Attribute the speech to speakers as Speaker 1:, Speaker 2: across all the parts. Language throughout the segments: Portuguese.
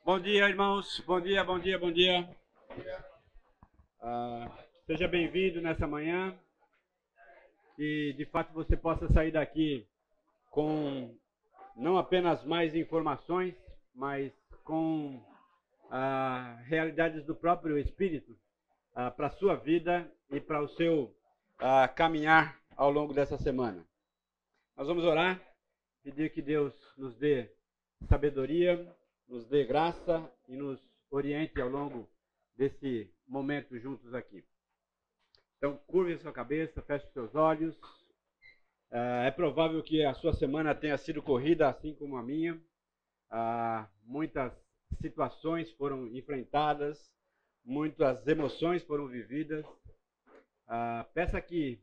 Speaker 1: Bom dia, irmãos. Bom dia, bom dia, bom dia. Seja bem-vindo nessa manhã. Que de fato você possa sair daqui com não apenas mais informações, mas com realidades do próprio Espírito para a sua vida e para o seu caminhar ao longo dessa semana. Nós vamos orar, pedir que Deus nos dê sabedoria, nos dê graça e nos oriente ao longo desse momento juntos aqui. Então, curve a sua cabeça, feche os seus olhos. É provável que a sua semana tenha sido corrida, assim como a minha. Muitas situações foram enfrentadas, muitas emoções foram vividas. Peça que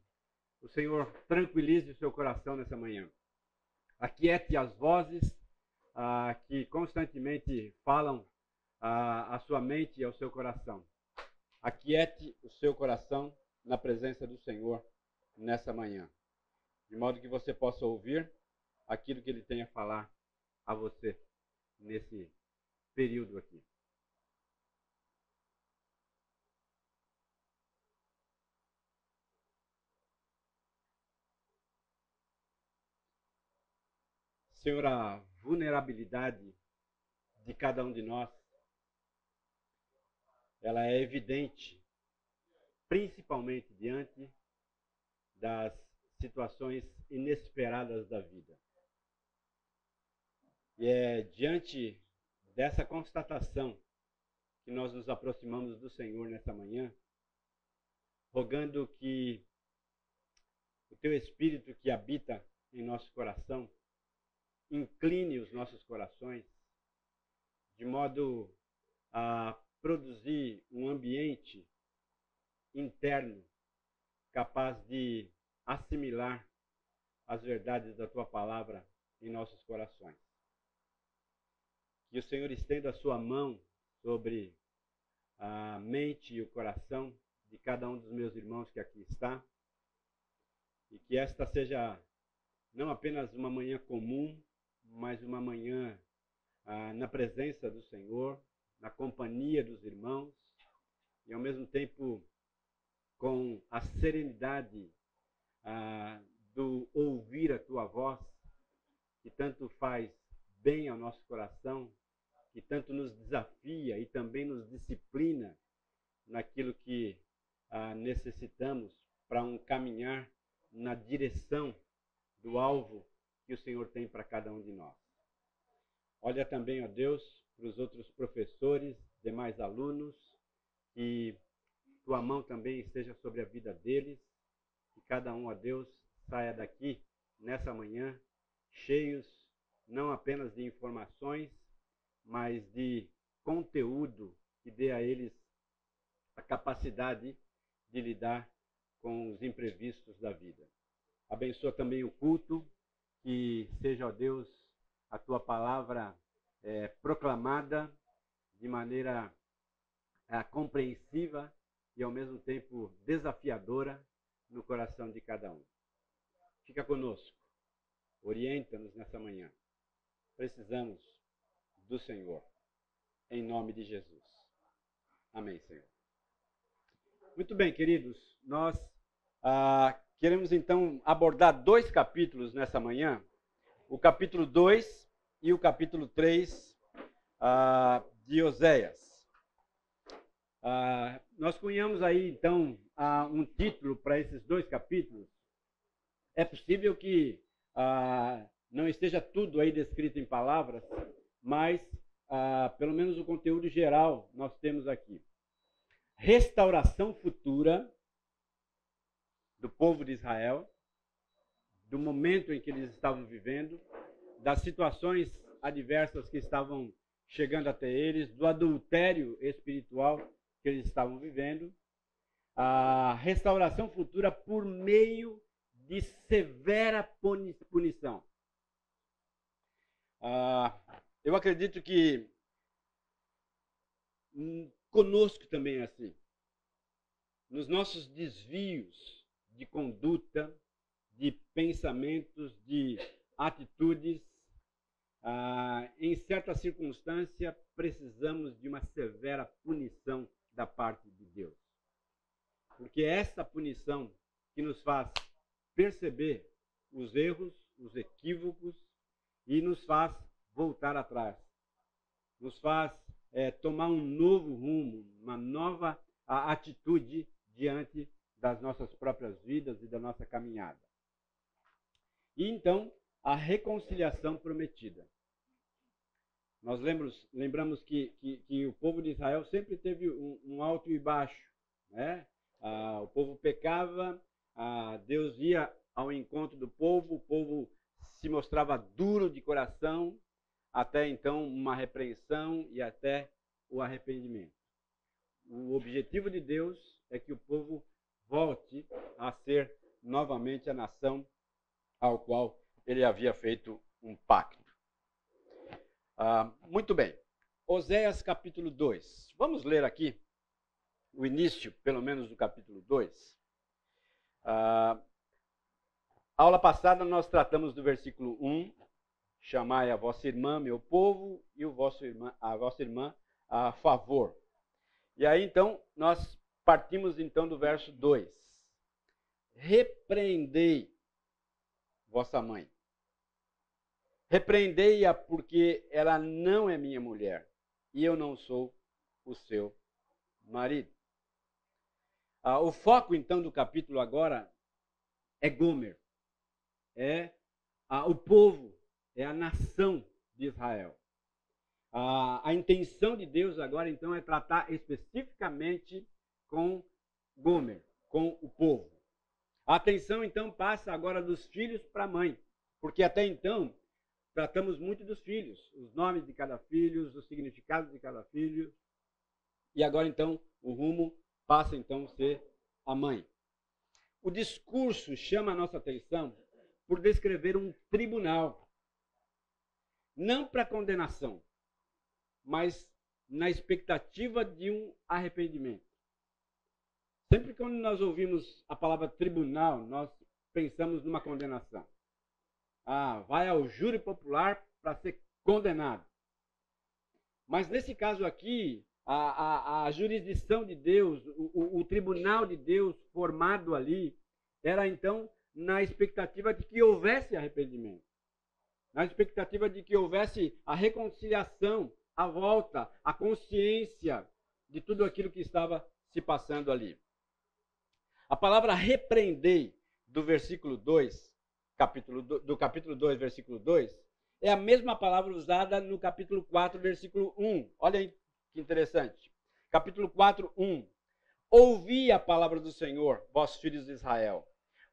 Speaker 1: o Senhor tranquilize o seu coração nessa manhã. Aquiete as vozes que constantemente falam à sua mente e ao seu coração. Aquiete o seu coração na presença do Senhor nessa manhã, de modo que você possa ouvir aquilo que Ele tem a falar a você nesse período aqui. Senhor, a vulnerabilidade de cada um de nós, ela é evidente, principalmente diante das situações inesperadas da vida. E é diante dessa constatação que nós nos aproximamos do Senhor nessa manhã, rogando que o Teu Espírito que habita em nosso coração incline os nossos corações de modo a produzir um ambiente interno capaz de assimilar as verdades da Tua palavra em nossos corações. Que o Senhor estenda a sua mão sobre a mente e o coração de cada um dos meus irmãos que aqui está, e que esta seja não apenas uma manhã comum, mas uma manhã na presença do Senhor, na companhia dos irmãos, e ao mesmo tempo com a serenidade do ouvir a Tua voz, que tanto faz bem ao nosso coração, que tanto nos desafia e também nos disciplina naquilo que necessitamos para um caminhar na direção do alvo que o Senhor tem para cada um de nós. Olha também, ó Deus, para os outros professores, demais alunos, que Tua mão também esteja sobre a vida deles, que cada um, ó Deus, saia daqui nessa manhã cheios não apenas de informações, mas de conteúdo que dê a eles a capacidade de lidar com os imprevistos da vida. Abençoa também o culto, que seja, ó Deus, a Tua palavra proclamada de maneira compreensiva e ao mesmo tempo desafiadora no coração de cada um. Fica conosco, orienta-nos nessa manhã. Precisamos do Senhor, em nome de Jesus. Amém, Senhor. Muito bem, queridos, nós queremos então abordar 2 capítulos nessa manhã, o capítulo 2 e o capítulo 3 de Oséias. Nós cunhamos aí então um título para esses 2 capítulos. É possível que não esteja tudo aí descrito em palavras, mas pelo menos o conteúdo geral nós temos aqui. Restauração futura do povo de Israel, do momento em que eles estavam vivendo, das situações adversas que estavam chegando até eles, do adultério espiritual que eles estavam vivendo, a restauração futura por meio de severa punição. Eu acredito que conosco também é assim. Nos nossos desvios de conduta, de pensamentos, de atitudes, em certa circunstância, precisamos de uma severa punição da parte de Deus. Porque é essa punição que nos faz perceber os erros, os equívocos e nos faz voltar atrás. Nos faz tomar um novo rumo, uma nova atitude diante das nossas próprias vidas e da nossa caminhada. E então, a reconciliação prometida. Nós lembramos que o povo de Israel sempre teve um alto e baixo, né? O povo pecava, Deus ia ao encontro do povo, o povo se mostrava duro de coração, até então uma repreensão e até o arrependimento. O objetivo de Deus é que o povo volte a ser novamente a nação ao qual ele havia feito um pacto. Muito bem. Oséias capítulo 2. Vamos ler aqui o início, pelo menos, do capítulo 2. Aula passada nós tratamos do versículo 1, chamai a vossa irmã, meu povo, e a vossa irmã a favor. E aí, então, nós partimos então do verso 2. Repreendei vossa mãe. Repreendei-a porque ela não é minha mulher, e eu não sou o seu marido. O foco, então, do capítulo agora é Gomer. É o povo, é a nação de Israel. A intenção de Deus agora, então, é tratar especificamente com Gomer, com o povo. A atenção, então, passa agora dos filhos para a mãe, porque até então tratamos muito dos filhos, os nomes de cada filho, os significados de cada filho, e agora, então, o rumo passa, então, a ser a mãe. O discurso chama a nossa atenção por descrever um tribunal, não para condenação, mas na expectativa de um arrependimento. Sempre quando nós ouvimos a palavra tribunal, nós pensamos numa condenação. Vai ao júri popular para ser condenado. Mas nesse caso aqui, a jurisdição de Deus, o tribunal de Deus formado ali, era então na expectativa de que houvesse arrependimento. Na expectativa de que houvesse a reconciliação, a volta, a consciência de tudo aquilo que estava se passando ali. A palavra repreendei do versículo 2, do capítulo 2, versículo 2, é a mesma palavra usada no capítulo 4, versículo 1. Olha aí que interessante. Capítulo 4, 1. Ouvi a palavra do Senhor, vós filhos de Israel,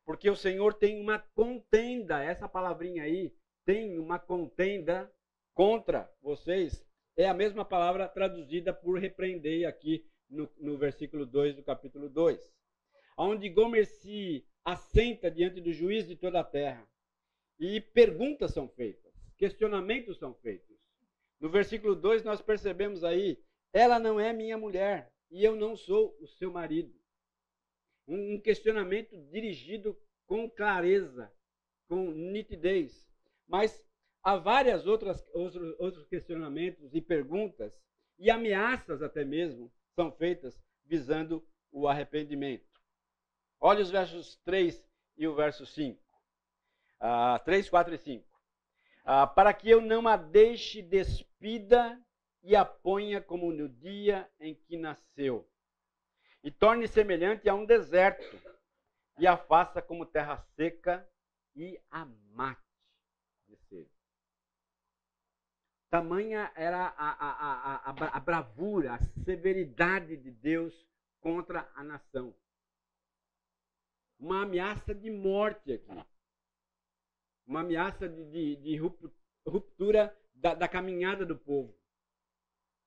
Speaker 1: porque o Senhor tem uma contenda, essa palavrinha aí, tem uma contenda contra vocês. É a mesma palavra traduzida por repreendei aqui no versículo 2 do capítulo 2. Onde Gomer se assenta diante do juiz de toda a terra. E perguntas são feitas, questionamentos são feitos. No versículo 2 nós percebemos aí, ela não é minha mulher e eu não sou o seu marido. Um questionamento dirigido com clareza, com nitidez. Mas há vários outros questionamentos e perguntas e ameaças até mesmo são feitas visando o arrependimento. Olha os versos 3 e o verso 5. 3, 4 e 5. Para que eu não a deixe despida e a ponha como no dia em que nasceu, e torne semelhante a um deserto, e a faça como terra seca e a mate de sede. Tamanha era a bravura, a severidade de Deus contra a nação. Uma ameaça de morte aqui. Uma ameaça de ruptura da caminhada do povo.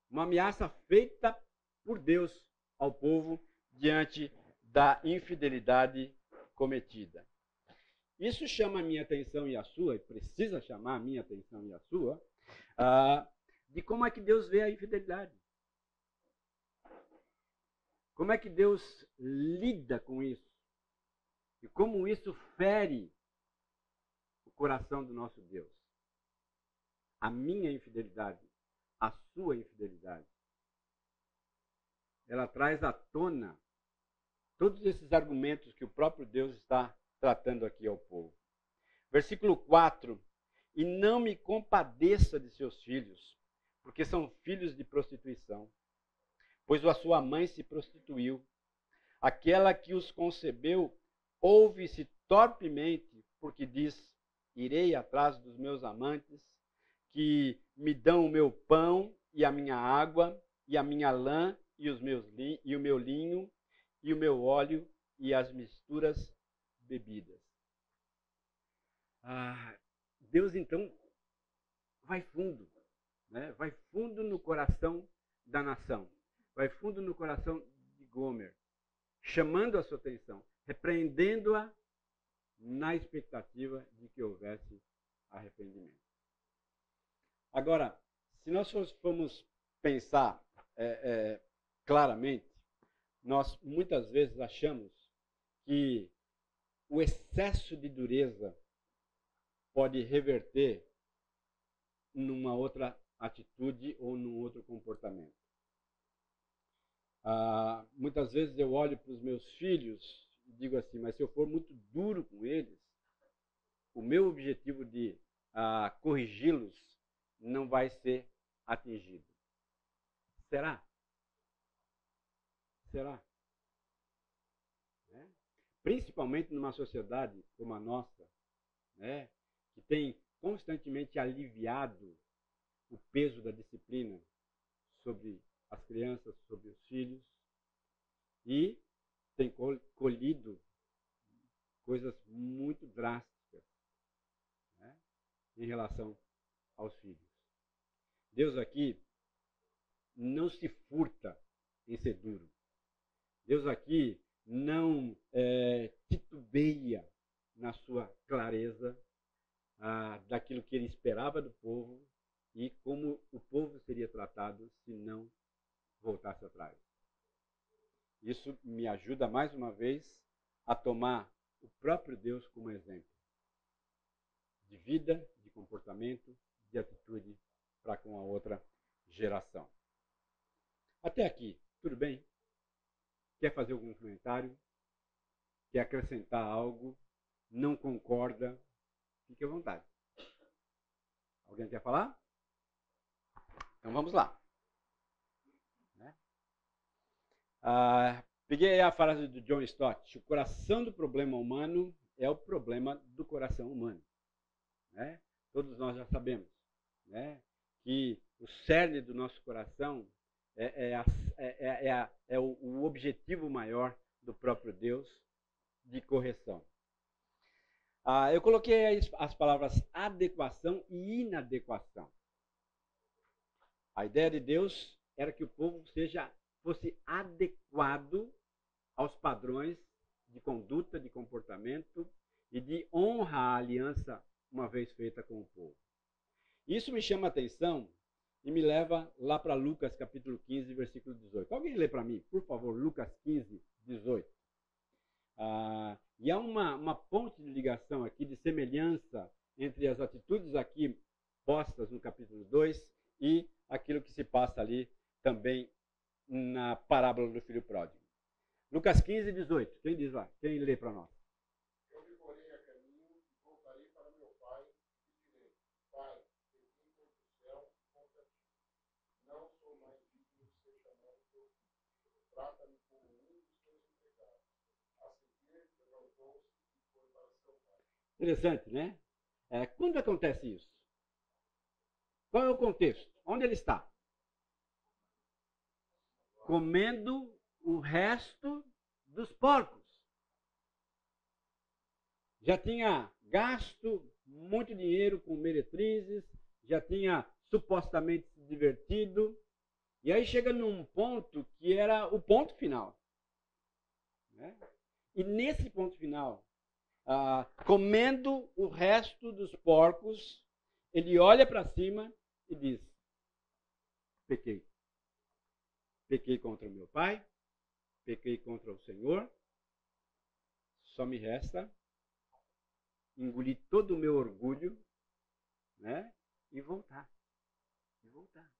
Speaker 1: Uma ameaça feita por Deus ao povo diante da infidelidade cometida. Isso chama a minha atenção e a sua, e precisa chamar a minha atenção e a sua, de como é que Deus vê a infidelidade. Como é que Deus lida com isso? E como isso fere o coração do nosso Deus. a minha infidelidade, a sua infidelidade. Ela traz à tona todos esses argumentos que o próprio Deus está tratando aqui ao povo. Versículo 4. E não me compadeça de seus filhos, porque são filhos de prostituição, pois a sua mãe se prostituiu. Aquela que os concebeu ouve-se torpemente, porque diz: irei atrás dos meus amantes, que me dão o meu pão e a minha água, e a minha lã e o meu linho, e o meu óleo e as misturas bebidas. Deus então vai fundo, né? Vai fundo no coração da nação, vai fundo no coração de Gomer, chamando a sua atenção, repreendendo-a na expectativa de que houvesse arrependimento. Agora, se nós formos pensar claramente, nós muitas vezes achamos que o excesso de dureza pode reverter numa outra atitude ou num outro comportamento. Muitas vezes eu olho para os meus filhos e digo assim, mas se eu for muito duro com eles, o meu objetivo de corrigi-los não vai ser atingido. Será? Será? Principalmente numa sociedade como a nossa, né, que tem constantemente aliviado o peso da disciplina sobre as crianças, sobre os filhos, e tem colhido coisas muito drásticas, né, em relação aos filhos. Deus aqui não se furta em ser duro. Deus aqui não titubeia na sua clareza daquilo que ele esperava do povo e como o povo seria tratado se não voltasse atrás. Isso me ajuda mais uma vez a tomar o próprio Deus como exemplo de vida, de comportamento, de atitude para com a outra geração. Até aqui, tudo bem? Quer fazer algum comentário? Quer acrescentar algo? Não concorda? Fique à vontade. Alguém quer falar? Então vamos lá. Peguei a frase do John Stott: o coração do problema humano é o problema do coração humano. Né? Todos nós já sabemos, né, que o cerne do nosso coração é o objetivo maior do próprio Deus de correção. Eu coloquei as palavras adequação e inadequação. A ideia de Deus era que o povo fosse adequado aos padrões de conduta, de comportamento e de honra à aliança uma vez feita com o povo. Isso me chama a atenção e me leva lá para Lucas capítulo 15, versículo 18. Alguém lê para mim, por favor, Lucas 15, 18. E há uma ponte de ligação aqui, de semelhança entre as atitudes aqui postas no capítulo 2 e aquilo que se passa ali também na parábola do filho pródigo. Lucas 15, 18. Quem diz lá? Quem lê para nós?
Speaker 2: Eu me porei a caminho e voltarei para meu pai e direi: Pai, pequei contra o céu e contra ti. Não sou mais digno de ser chamado teu filho. Trata-me como um dos teus empregados. A seguir, levantou-se e foi para seu pai.
Speaker 1: Interessante, né? Quando acontece isso? Qual é o contexto? Onde ele está? Comendo o resto dos porcos. Já tinha gasto muito dinheiro com meretrizes, já tinha supostamente se divertido, e aí chega num ponto que era o ponto final. Né? E nesse ponto final, comendo o resto dos porcos, ele olha para cima e diz: pequei. Pequei contra o meu pai, pequei contra o Senhor, só me resta engolir todo o meu orgulho, né, e voltar. E voltar.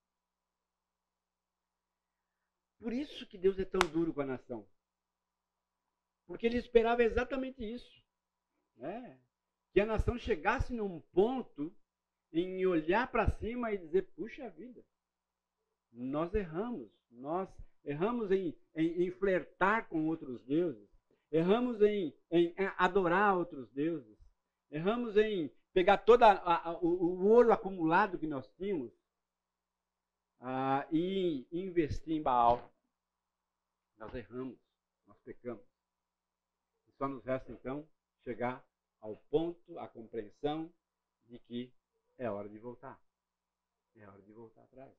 Speaker 1: Por isso que Deus é tão duro com a nação. Porque ele esperava exatamente isso. Né? Que a nação chegasse num ponto em olhar para cima e dizer, puxa vida, nós erramos em flertar com outros deuses, erramos em adorar outros deuses, erramos em pegar todo o ouro acumulado que nós tínhamos e investir em Baal. Nós erramos, nós pecamos. E só nos resta então chegar ao ponto, à compreensão de que é hora de voltar. É hora de voltar atrás.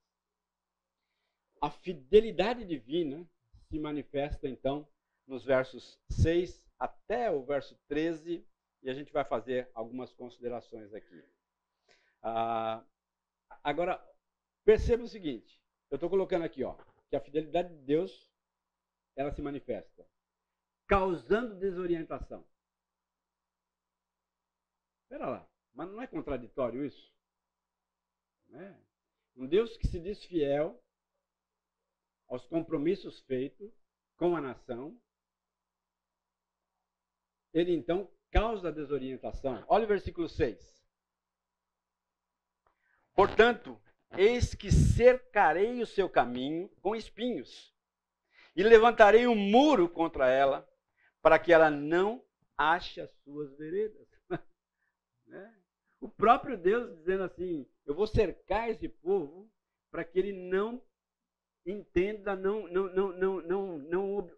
Speaker 1: A fidelidade divina se manifesta, então, nos versos 6 até o verso 13, e a gente vai fazer algumas considerações aqui. Agora, perceba o seguinte, eu estou colocando aqui, que a fidelidade de Deus, ela se manifesta causando desorientação. Espera lá, mas não é contraditório isso? Né? Um Deus que se diz fiel aos compromissos feitos com a nação, ele então causa desorientação. Olha o versículo 6. Portanto, eis que cercarei o seu caminho com espinhos, e levantarei um muro contra ela, para que ela não ache as suas veredas. Né? O próprio Deus dizendo assim, eu vou cercar esse povo para que ele não entenda, não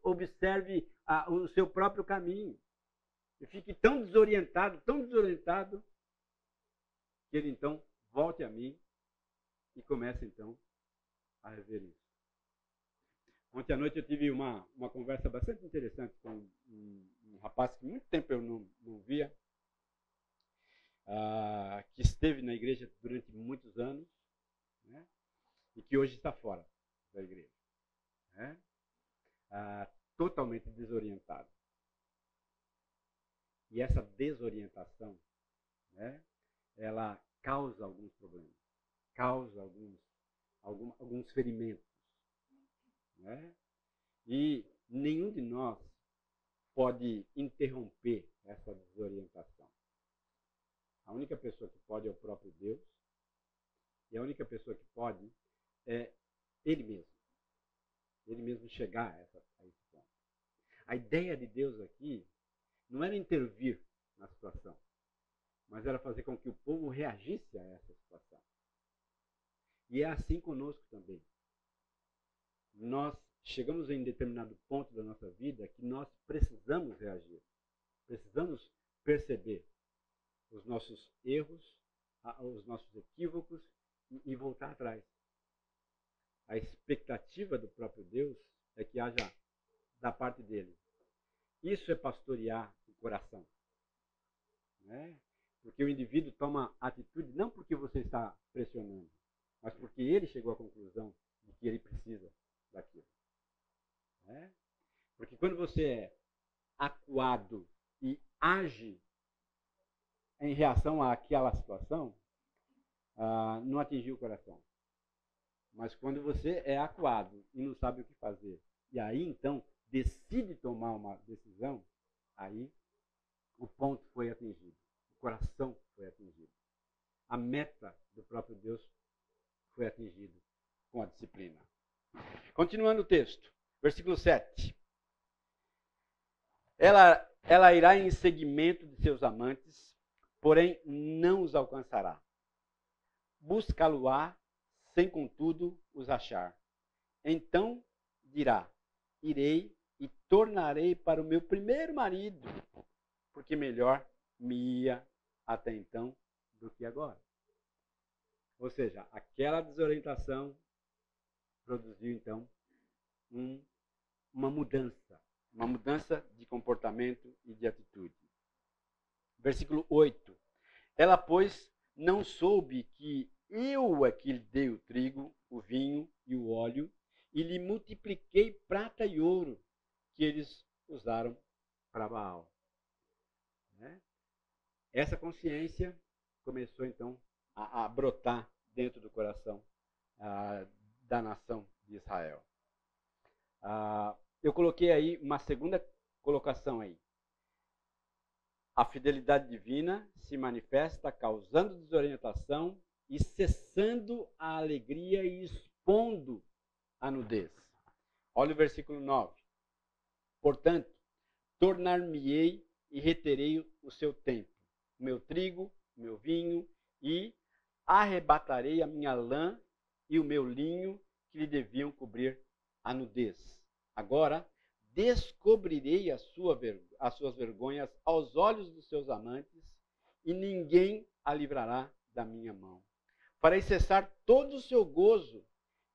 Speaker 1: observe o seu próprio caminho. E fique tão desorientado, que ele então volte a mim e comece então a rever isso. Ontem à noite eu tive uma conversa bastante interessante com um rapaz que muito tempo eu não via, que esteve na igreja durante muitos anos, né, e que hoje está fora da igreja. Né, totalmente desorientado. E essa desorientação, né, ela causa alguns problemas, causa alguns ferimentos. Né? E nenhum de nós pode interromper essa desorientação. A única pessoa que pode é o próprio Deus, e a única pessoa que pode é Ele mesmo. Ele mesmo chegar a esse ponto. A ideia de Deus aqui não era intervir na situação, mas era fazer com que o povo reagisse a essa situação. E é assim conosco também. Nós chegamos em determinado ponto da nossa vida que nós precisamos reagir. Precisamos perceber os nossos erros, os nossos equívocos e voltar atrás. A expectativa do próprio Deus é que haja da parte dele. Isso é pastorear o coração. Né? Porque o indivíduo toma atitude não porque você está pressionando, mas porque ele chegou à conclusão de que ele precisa daquilo. Né? Porque quando você é acuado e age em reação àquela situação, não atingiu o coração. Mas quando você é acuado e não sabe o que fazer, e aí então decide tomar uma decisão, aí o ponto foi atingido, o coração foi atingido. A meta do próprio Deus foi atingida com a disciplina. Continuando o texto, versículo 7. Ela irá em seguimento de seus amantes, porém não os alcançará. Buscá-lo-á, sem contudo os achar. Então dirá, irei e tornarei para o meu primeiro marido, porque melhor me ia até então do que agora. Ou seja, aquela desorientação produziu então uma mudança de comportamento e de atitude. Versículo 8. Ela, pois, não soube que eu é que lhe dei o trigo, o vinho e o óleo, e lhe multipliquei prata e ouro, que eles usaram para Baal. Né? Essa consciência começou então a brotar dentro do coração da nação de Israel. Eu coloquei aí uma segunda colocação aí. A fidelidade divina se manifesta causando desorientação e cessando a alegria e expondo a nudez. Olha o versículo 9. Portanto, tornar-me-ei e reterei o seu tempo, o meu trigo, o meu vinho, e arrebatarei a minha lã e o meu linho que lhe deviam cobrir a nudez. Agora, descobrirei as suas vergonhas aos olhos dos seus amantes, e ninguém a livrará da minha mão. Farei cessar todo o seu gozo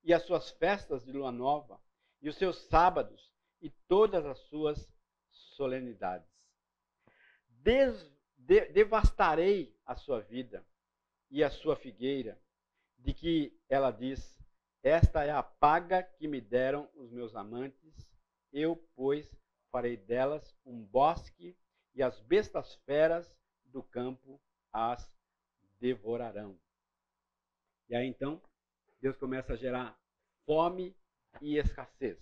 Speaker 1: e as suas festas de lua nova, e os seus sábados e todas as suas solenidades. Devastarei a sua vida e a sua figueira, de que ela diz: esta é a paga que me deram os meus amantes. Eu, pois, farei delas um bosque, e as bestas feras do campo as devorarão. E aí então, Deus começa a gerar fome e escassez.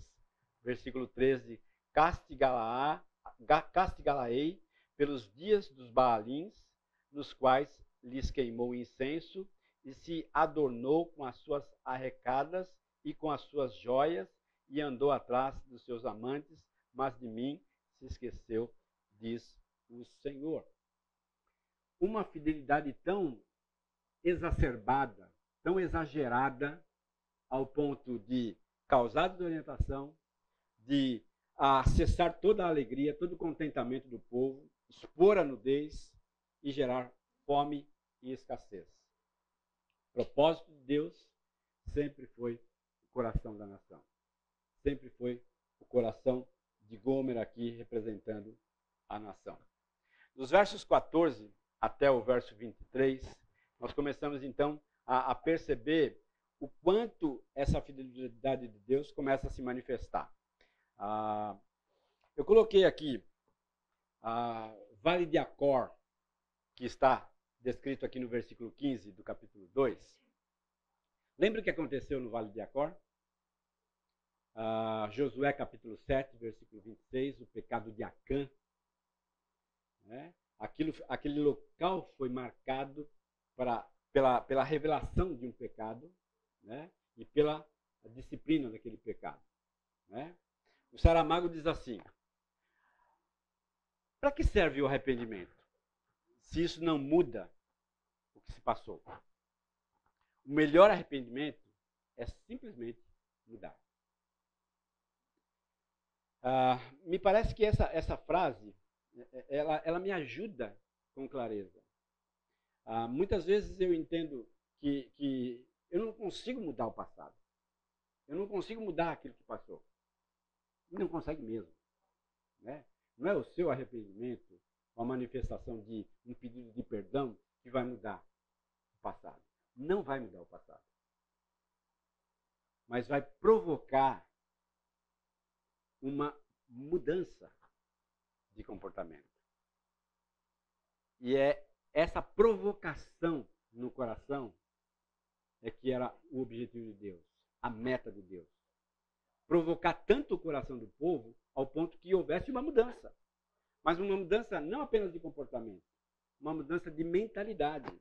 Speaker 1: Versículo 13: castigá-la-ei pelos dias dos Baalins, nos quais lhes queimou incenso, e se adornou com as suas arrecadas e com as suas joias, e andou atrás dos seus amantes, mas de mim se esqueceu, diz o Senhor. Uma fidelidade tão exacerbada, tão exagerada, ao ponto de causar desorientação, de cessar toda a alegria, todo o contentamento do povo, expor a nudez e gerar fome e escassez. O propósito de Deus sempre foi o coração da nação. Sempre foi o coração de Gomer aqui representando a nação. Dos versos 14 até o verso 23, nós começamos então a perceber o quanto essa fidelidade de Deus começa a se manifestar. Eu coloquei aqui Vale de Acor, que está descrito aqui no versículo 15 do capítulo 2. Lembra o que aconteceu no Vale de Acor? Josué capítulo 7, versículo 26, o pecado de Acã. Né? Aquele local foi marcado pela revelação de um pecado, né? E pela disciplina daquele pecado. Né? O Saramago diz assim: para que serve o arrependimento, se isso não muda o que se passou? O melhor arrependimento é simplesmente mudar. Me parece que essa frase, ela me ajuda com clareza. Muitas vezes eu entendo que eu não consigo mudar o passado. Eu não consigo mudar aquilo que passou. Não consegue mesmo. Né? Não é o seu arrependimento, uma manifestação de um pedido de perdão que vai mudar o passado. Não vai mudar o passado. Mas vai provocar uma mudança de comportamento. E é essa provocação no coração é que era o objetivo de Deus, a meta de Deus. Provocar tanto o coração do povo ao ponto que houvesse uma mudança. Mas uma mudança não apenas de comportamento, uma mudança de mentalidade.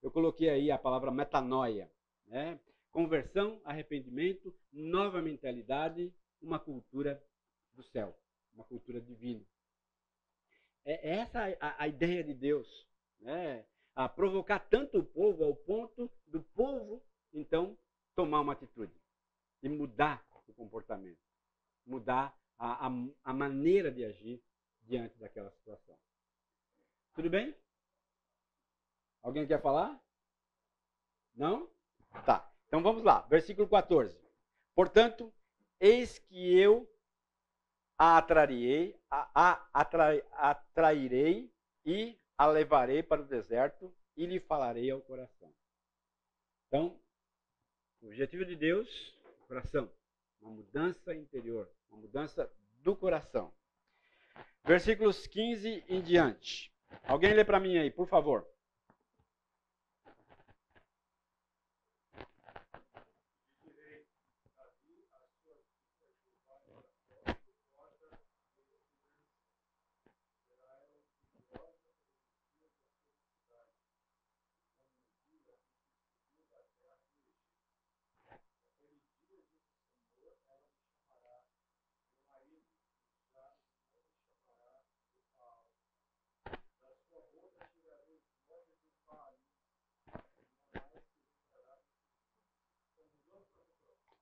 Speaker 1: Eu coloquei aí a palavra metanoia, né? Conversão, arrependimento, nova mentalidade, uma cultura do céu, uma cultura divina. É essa a ideia de Deus, né? A provocar tanto o povo ao ponto do povo, então, tomar uma atitude e mudar o comportamento, mudar a maneira de agir diante daquela situação. Tudo bem? Alguém quer falar? Não? Tá. Então vamos lá. Versículo 14. Portanto, eis que eu a atrairei e a levarei para o deserto e lhe falarei ao coração. Então, o objetivo de Deus, coração, uma mudança interior, uma mudança do coração. Versículos 15 em diante. Alguém lê para mim aí, por favor.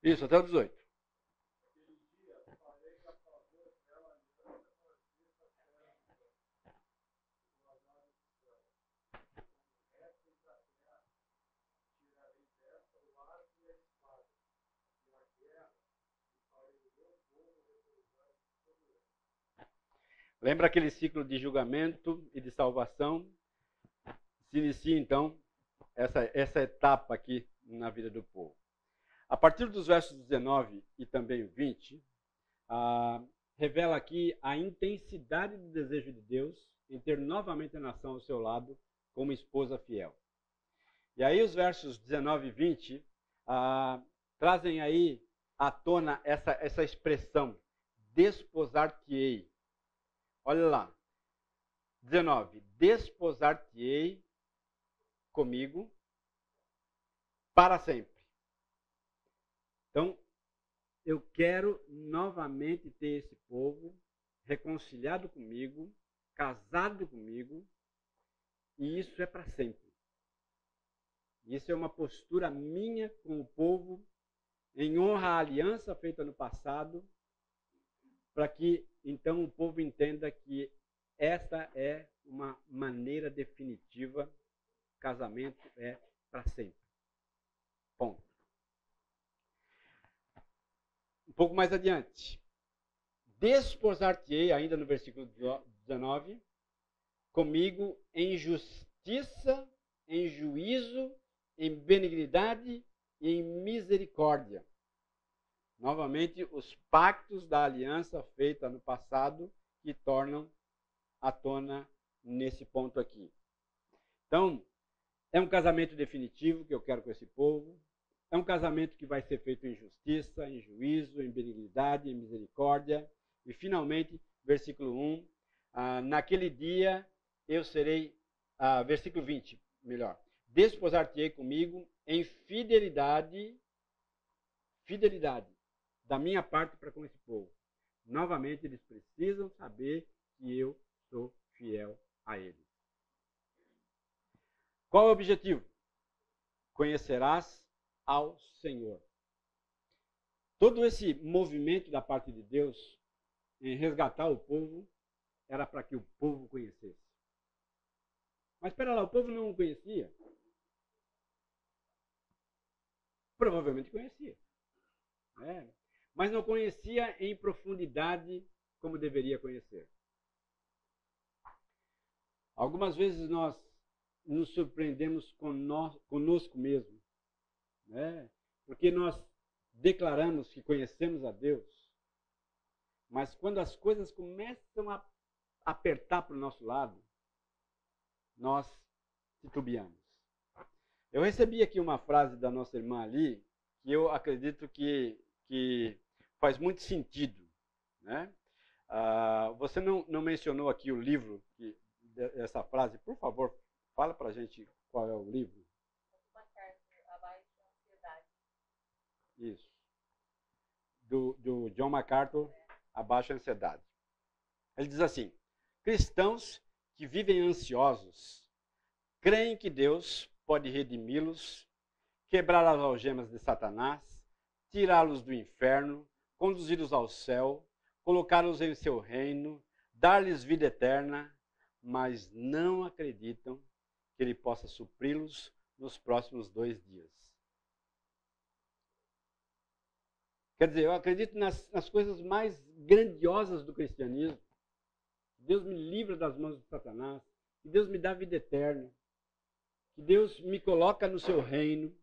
Speaker 1: Isso, até o 18. Lembra aquele ciclo de julgamento e de salvação? Se inicia, então, essa etapa aqui na vida do povo. A partir dos versos 19 e também 20, revela aqui a intensidade do desejo de Deus em ter novamente a nação ao seu lado como esposa fiel. E aí os versos 19 e 20 trazem aí à tona essa expressão, desposar-te-ei. Olha lá, 19, desposar-te-ei comigo para sempre. Então, eu quero novamente ter esse povo reconciliado comigo, casado comigo, e isso é para sempre. Isso é uma postura minha com o povo, em honra à aliança feita no passado, para que então o povo entenda que esta é uma maneira definitiva, casamento é para sempre. Ponto. Um pouco mais adiante. Desposar-te-ei, ainda no versículo 19, comigo em justiça, em juízo, em benignidade e em misericórdia. Novamente, os pactos da aliança feita no passado que tornam à tona nesse ponto aqui. Então, é um casamento definitivo que eu quero com esse povo. É um casamento que vai ser feito em justiça, em juízo, em benignidade, em misericórdia. E, finalmente, versículo 1, naquele dia eu serei, versículo 20, melhor. Desposar-te-ei comigo em fidelidade da minha parte para com esse povo. Novamente, eles precisam saber que eu sou fiel a eles. Qual é o objetivo? Conhecerás ao Senhor. Todo esse movimento da parte de Deus em resgatar o povo era para que o povo conhecesse. Mas espera lá, o povo não o conhecia? Provavelmente conhecia. Mas não conhecia em profundidade como deveria conhecer. Algumas vezes nós nos surpreendemos conosco mesmo, porque nós declaramos que conhecemos a Deus, mas quando as coisas começam a apertar para o nosso lado, nós titubeamos. Eu recebi aqui uma frase da nossa irmã ali, que eu acredito que faz muito sentido. Você não mencionou aqui o livro, essa frase, por favor, fala para a gente qual é o livro.
Speaker 3: Abaixo da Ansiedade.
Speaker 1: Isso. Do John MacArthur, Abaixo da Ansiedade. Ele diz assim: cristãos que vivem ansiosos creem que Deus pode redimi-los, quebrar as algemas de Satanás, tirá-los do inferno, conduzi-los ao céu, colocá-los em seu reino, dar-lhes vida eterna, mas não acreditam que ele possa supri-los nos próximos 2 dias. Quer dizer, eu acredito nas coisas mais grandiosas do cristianismo. Deus me livra das mãos de Satanás, que Deus me dá vida eterna, que Deus me coloca no seu reino.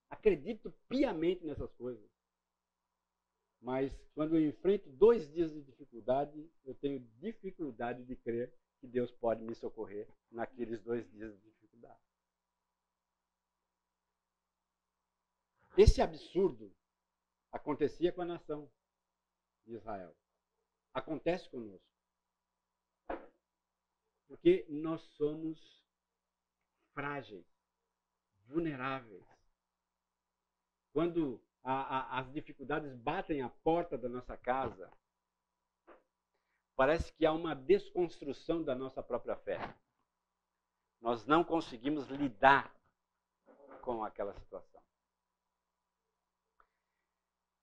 Speaker 1: Acredito piamente nessas coisas. Mas quando eu enfrento 2 dias de dificuldade, eu tenho dificuldade de crer que Deus pode me socorrer naqueles 2 dias de dificuldade. Esse absurdo acontecia com a nação de Israel. Acontece conosco. Porque nós somos frágeis, vulneráveis. Quando as dificuldades batem à porta da nossa casa, parece que há uma desconstrução da nossa própria fé. Nós não conseguimos lidar com aquela situação.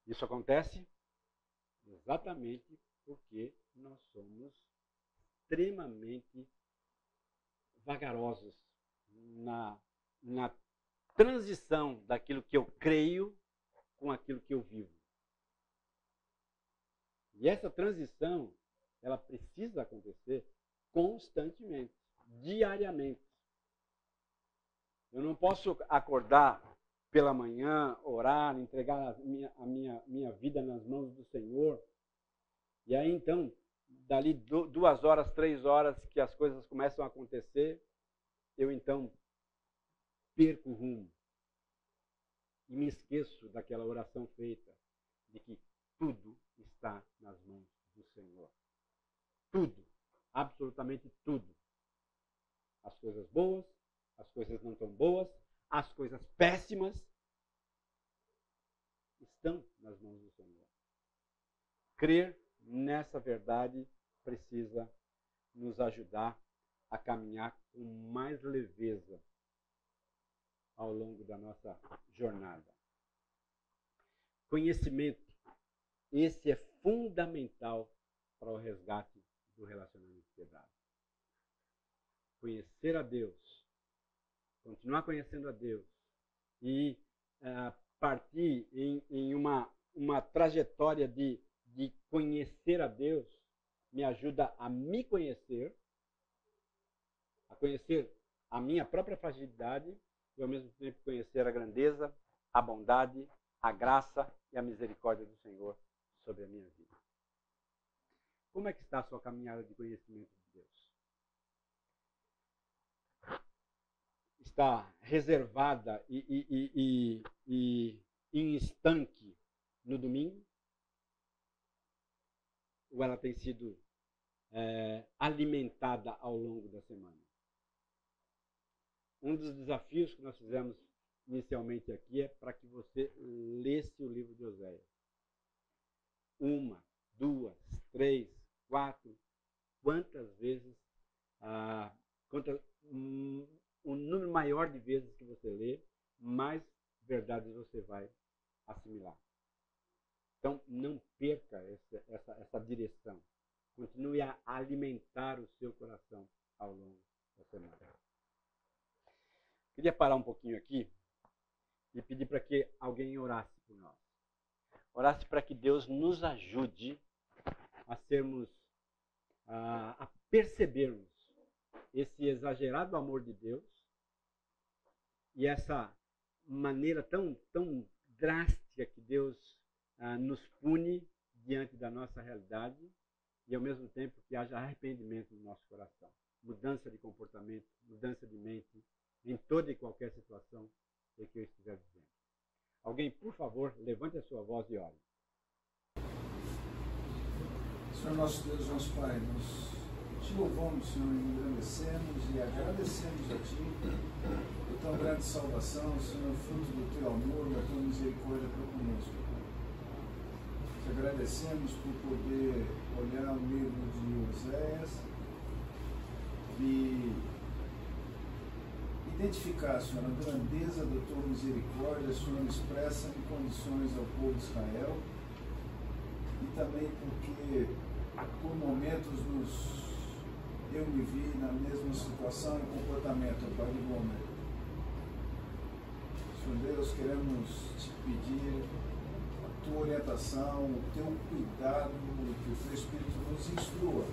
Speaker 1: Isso acontece exatamente porque nós somos extremamente vagarosos na transição daquilo que eu creio com aquilo que eu vivo. E essa transição, ela precisa acontecer constantemente, diariamente. Eu não posso acordar pela manhã, orar, entregar a minha vida nas mãos do Senhor. E aí, então, dali 2 horas, 3 horas que as coisas começam a acontecer, eu, então, perco o rumo. E me esqueço daquela oração feita, de que tudo está nas mãos do Senhor. Tudo. Absolutamente tudo. As coisas boas, as coisas não tão boas, as coisas péssimas, estão nas mãos do Senhor. Crer nessa verdade precisa nos ajudar a caminhar com mais leveza ao longo da nossa jornada. Conhecimento. Esse é fundamental para o resgate do relacionamento quebrado. Conhecer a Deus, continuar conhecendo a Deus e partir em uma trajetória de conhecer a Deus me ajuda a me conhecer, a conhecer a minha própria fragilidade e ao mesmo tempo conhecer a grandeza, a bondade, a graça e a misericórdia do Senhor sobre a minha vida. Como é que está a sua caminhada de conhecimento de Deus? Está reservada e em estanque no domingo? Ou ela tem sido alimentada ao longo da semana? Um dos desafios que nós fizemos inicialmente aqui é para que você lesse o livro de Oséias. 1, 2, 3, 4, quantas vezes, o número maior de vezes que você lê, mais verdades você vai assimilar. Então, não perca essa direção. Continue a alimentar o seu coração ao longo da semana. Queria parar um pouquinho aqui e pedir para que alguém orasse por nós. Orasse para que Deus nos ajude a sermos, a percebermos esse exagerado amor de Deus e essa maneira tão drástica que Deus nos pune diante da nossa realidade e ao mesmo tempo que haja arrependimento no nosso coração. Mudança de comportamento, mudança de mente em toda e qualquer situação em que eu estiver vivendo. Alguém, por favor, levante a sua voz e ore.
Speaker 4: Senhor nosso Deus, nosso Pai, nós te louvamos, Senhor, e engrandecemos e agradecemos a Ti por tão grande salvação, Senhor, fruto do Teu amor, da Tua misericórdia para conosco. Te agradecemos por poder olhar o livro de Oséias e identificar, Senhor, a grandeza da Tua misericórdia, Senhor, expressa em condições ao povo de Israel e também porque por momentos eu me vi na mesma situação e comportamento, Pai de momento. Senhor Deus, queremos te pedir a Tua orientação, o Teu cuidado, que o Teu Espírito nos instrua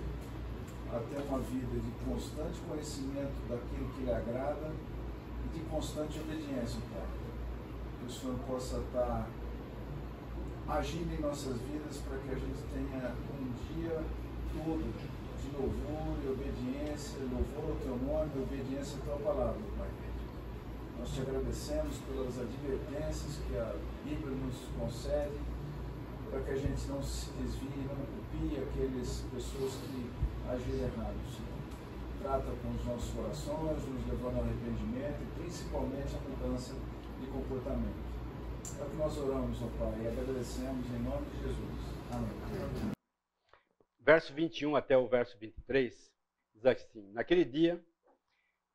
Speaker 4: até uma vida de constante conhecimento daquilo que lhe agrada e de constante obediência, Pai. Que o Senhor possa estar agindo em nossas vidas para que a gente tenha um dia todo de louvor e obediência, louvor ao Teu nome e obediência à Tua palavra, Pai. Nós te agradecemos pelas advertências que a Bíblia nos concede, para que a gente não se desvie, não copie aquelas pessoas que agem errado, Senhor. Trata com os nossos corações, nos levando ao arrependimento e principalmente a mudança de comportamento. É o que nós oramos, ó Pai, e agradecemos em nome de Jesus. Amém.
Speaker 1: Verso 21 até o verso 23 diz assim: Naquele dia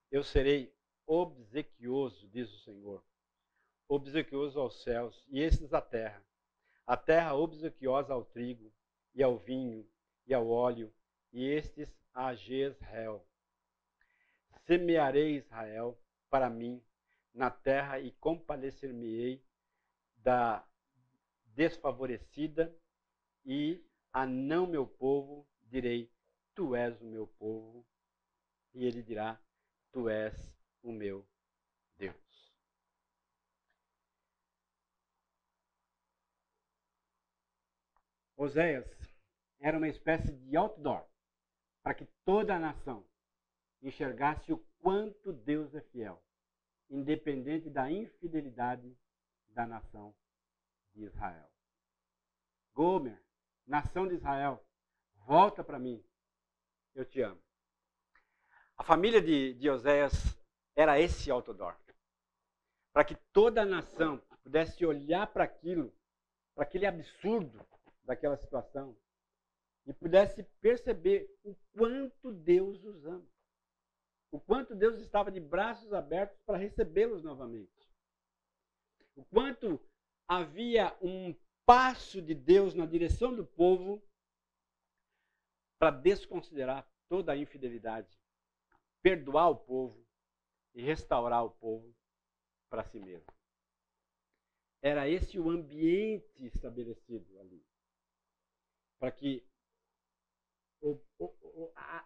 Speaker 1: eu serei obsequioso, diz o Senhor, obsequioso aos céus e estes à terra. a terra obsequiosa ao trigo, e ao vinho, e ao óleo, e estes a Jezreel. Semearei Israel para mim na terra e compadecer-me-ei da desfavorecida, e a não meu povo direi, tu és o meu povo, e ele dirá, tu és o meu Deus. Oséias era uma espécie de outdoor para que toda a nação enxergasse o quanto Deus é fiel, independente da infidelidade da nação de Israel. Gomer, nação de Israel, volta para mim, eu te amo. A família de Oséias era esse outdoor, para que toda a nação pudesse olhar para aquilo, para aquele absurdo daquela situação, e pudesse perceber o quanto Deus os ama, o quanto Deus estava de braços abertos para recebê-los novamente, o quanto havia um passo de Deus na direção do povo para desconsiderar toda a infidelidade, perdoar o povo e restaurar o povo para si mesmo. Era esse o ambiente estabelecido ali, para que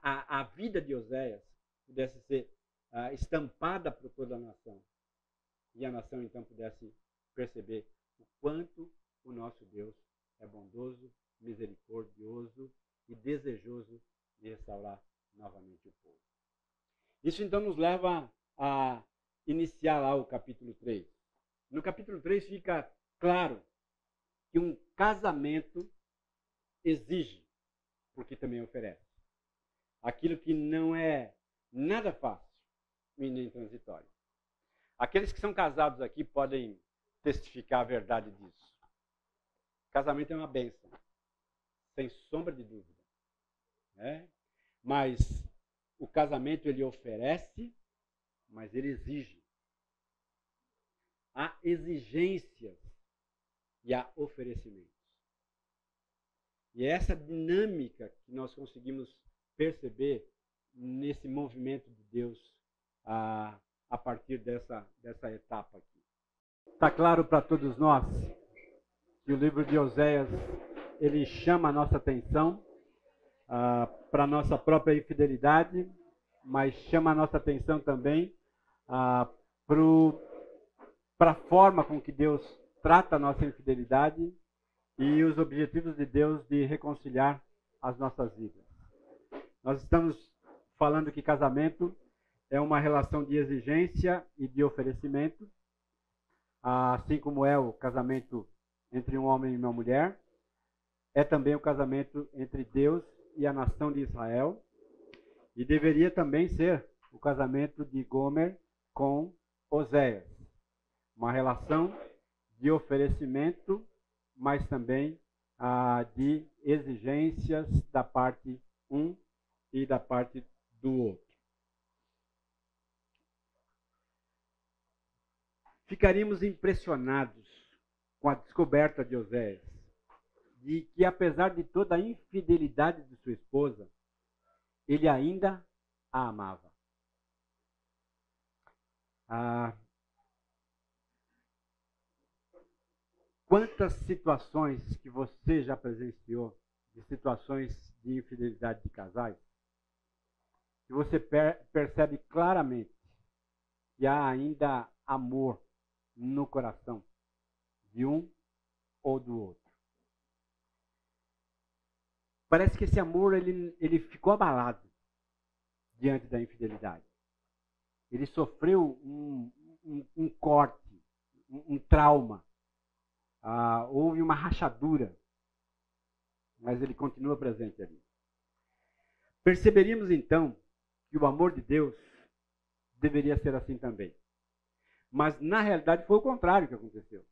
Speaker 1: a vida de Oséias pudesse ser estampada por toda a nação, e a nação então pudesse perceber o quanto o nosso Deus é bondoso, misericordioso e desejoso de restaurar novamente o povo. Isso então nos leva a iniciar lá o capítulo 3. No capítulo 3 fica claro que um casamento exige, porque também oferece, aquilo que não é nada fácil e nem transitório. Aqueles que são casados aqui podem testificar a verdade disso. Casamento é uma bênção, sem sombra de dúvida, né? Mas o casamento ele oferece, mas ele exige. Há exigências e há oferecimentos. E é essa dinâmica que nós conseguimos perceber nesse movimento de Deus a partir dessa etapa aqui. Está claro para todos nós que o livro de Oséias ele chama a nossa atenção para a nossa própria infidelidade, mas chama a nossa atenção também para a forma com que Deus trata a nossa infidelidade e os objetivos de Deus de reconciliar as nossas vidas. Nós estamos falando que casamento é uma relação de exigência e de oferecimento, assim como é o casamento entre um homem e uma mulher, é também o casamento entre Deus e a nação de Israel, e deveria também ser o casamento de Gomer com Oséias. Uma relação de oferecimento, mas também de exigências da parte um e da parte do outro. Ficaríamos impressionados com a descoberta de Oséias, de que apesar de toda a infidelidade de sua esposa, ele ainda a amava. Quantas situações que você já presenciou, de situações de infidelidade de casais, que você percebe claramente que há ainda amor no coração de um ou do outro. Parece que esse amor ele ficou abalado diante da infidelidade. Ele sofreu um corte, um trauma. Houve uma rachadura, mas ele continua presente ali. Perceberíamos então que o amor de Deus deveria ser assim também. Mas na realidade foi o contrário que aconteceu.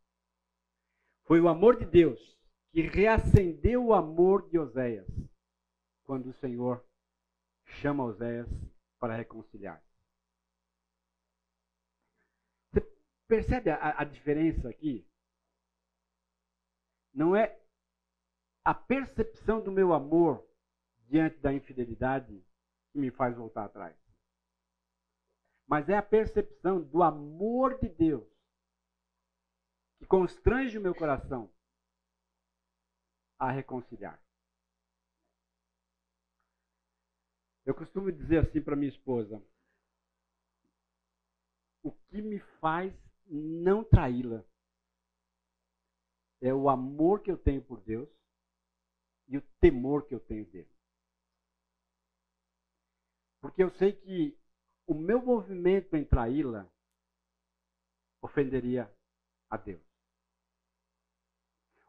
Speaker 1: Foi o amor de Deus que reacendeu o amor de Oséias quando o Senhor chama Oséias para reconciliar. Você percebe a diferença aqui? não é a percepção do meu amor diante da infidelidade que me faz voltar atrás. Mas é a percepção do amor de Deus que constrange o meu coração a reconciliar. Eu costumo dizer assim para minha esposa: o que me faz não traí-la é o amor que eu tenho por Deus e o temor que eu tenho dele. Porque eu sei que o meu movimento em traí-la ofenderia a Deus.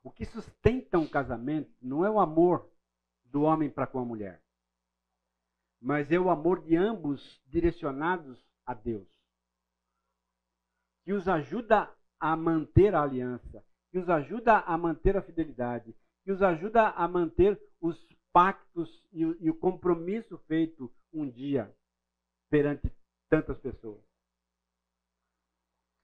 Speaker 1: O que sustenta um casamento não é o amor do homem para com a mulher, mas é o amor de ambos direcionados a Deus, que os ajuda a manter a aliança, que os ajuda a manter a fidelidade, que os ajuda a manter os pactos e o compromisso feito um dia perante tantas pessoas.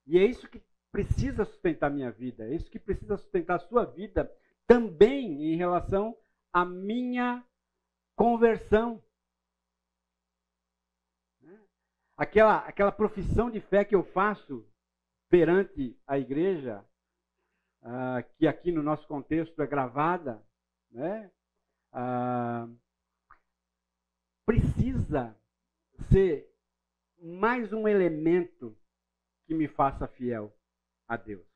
Speaker 1: E é isso que precisa sustentar a minha vida, é isso que precisa sustentar a sua vida também em relação à minha conversão. Aquela profissão de fé que eu faço perante a igreja, que aqui no nosso contexto é gravada, né? Precisa ser mais um elemento que me faça fiel a Deus.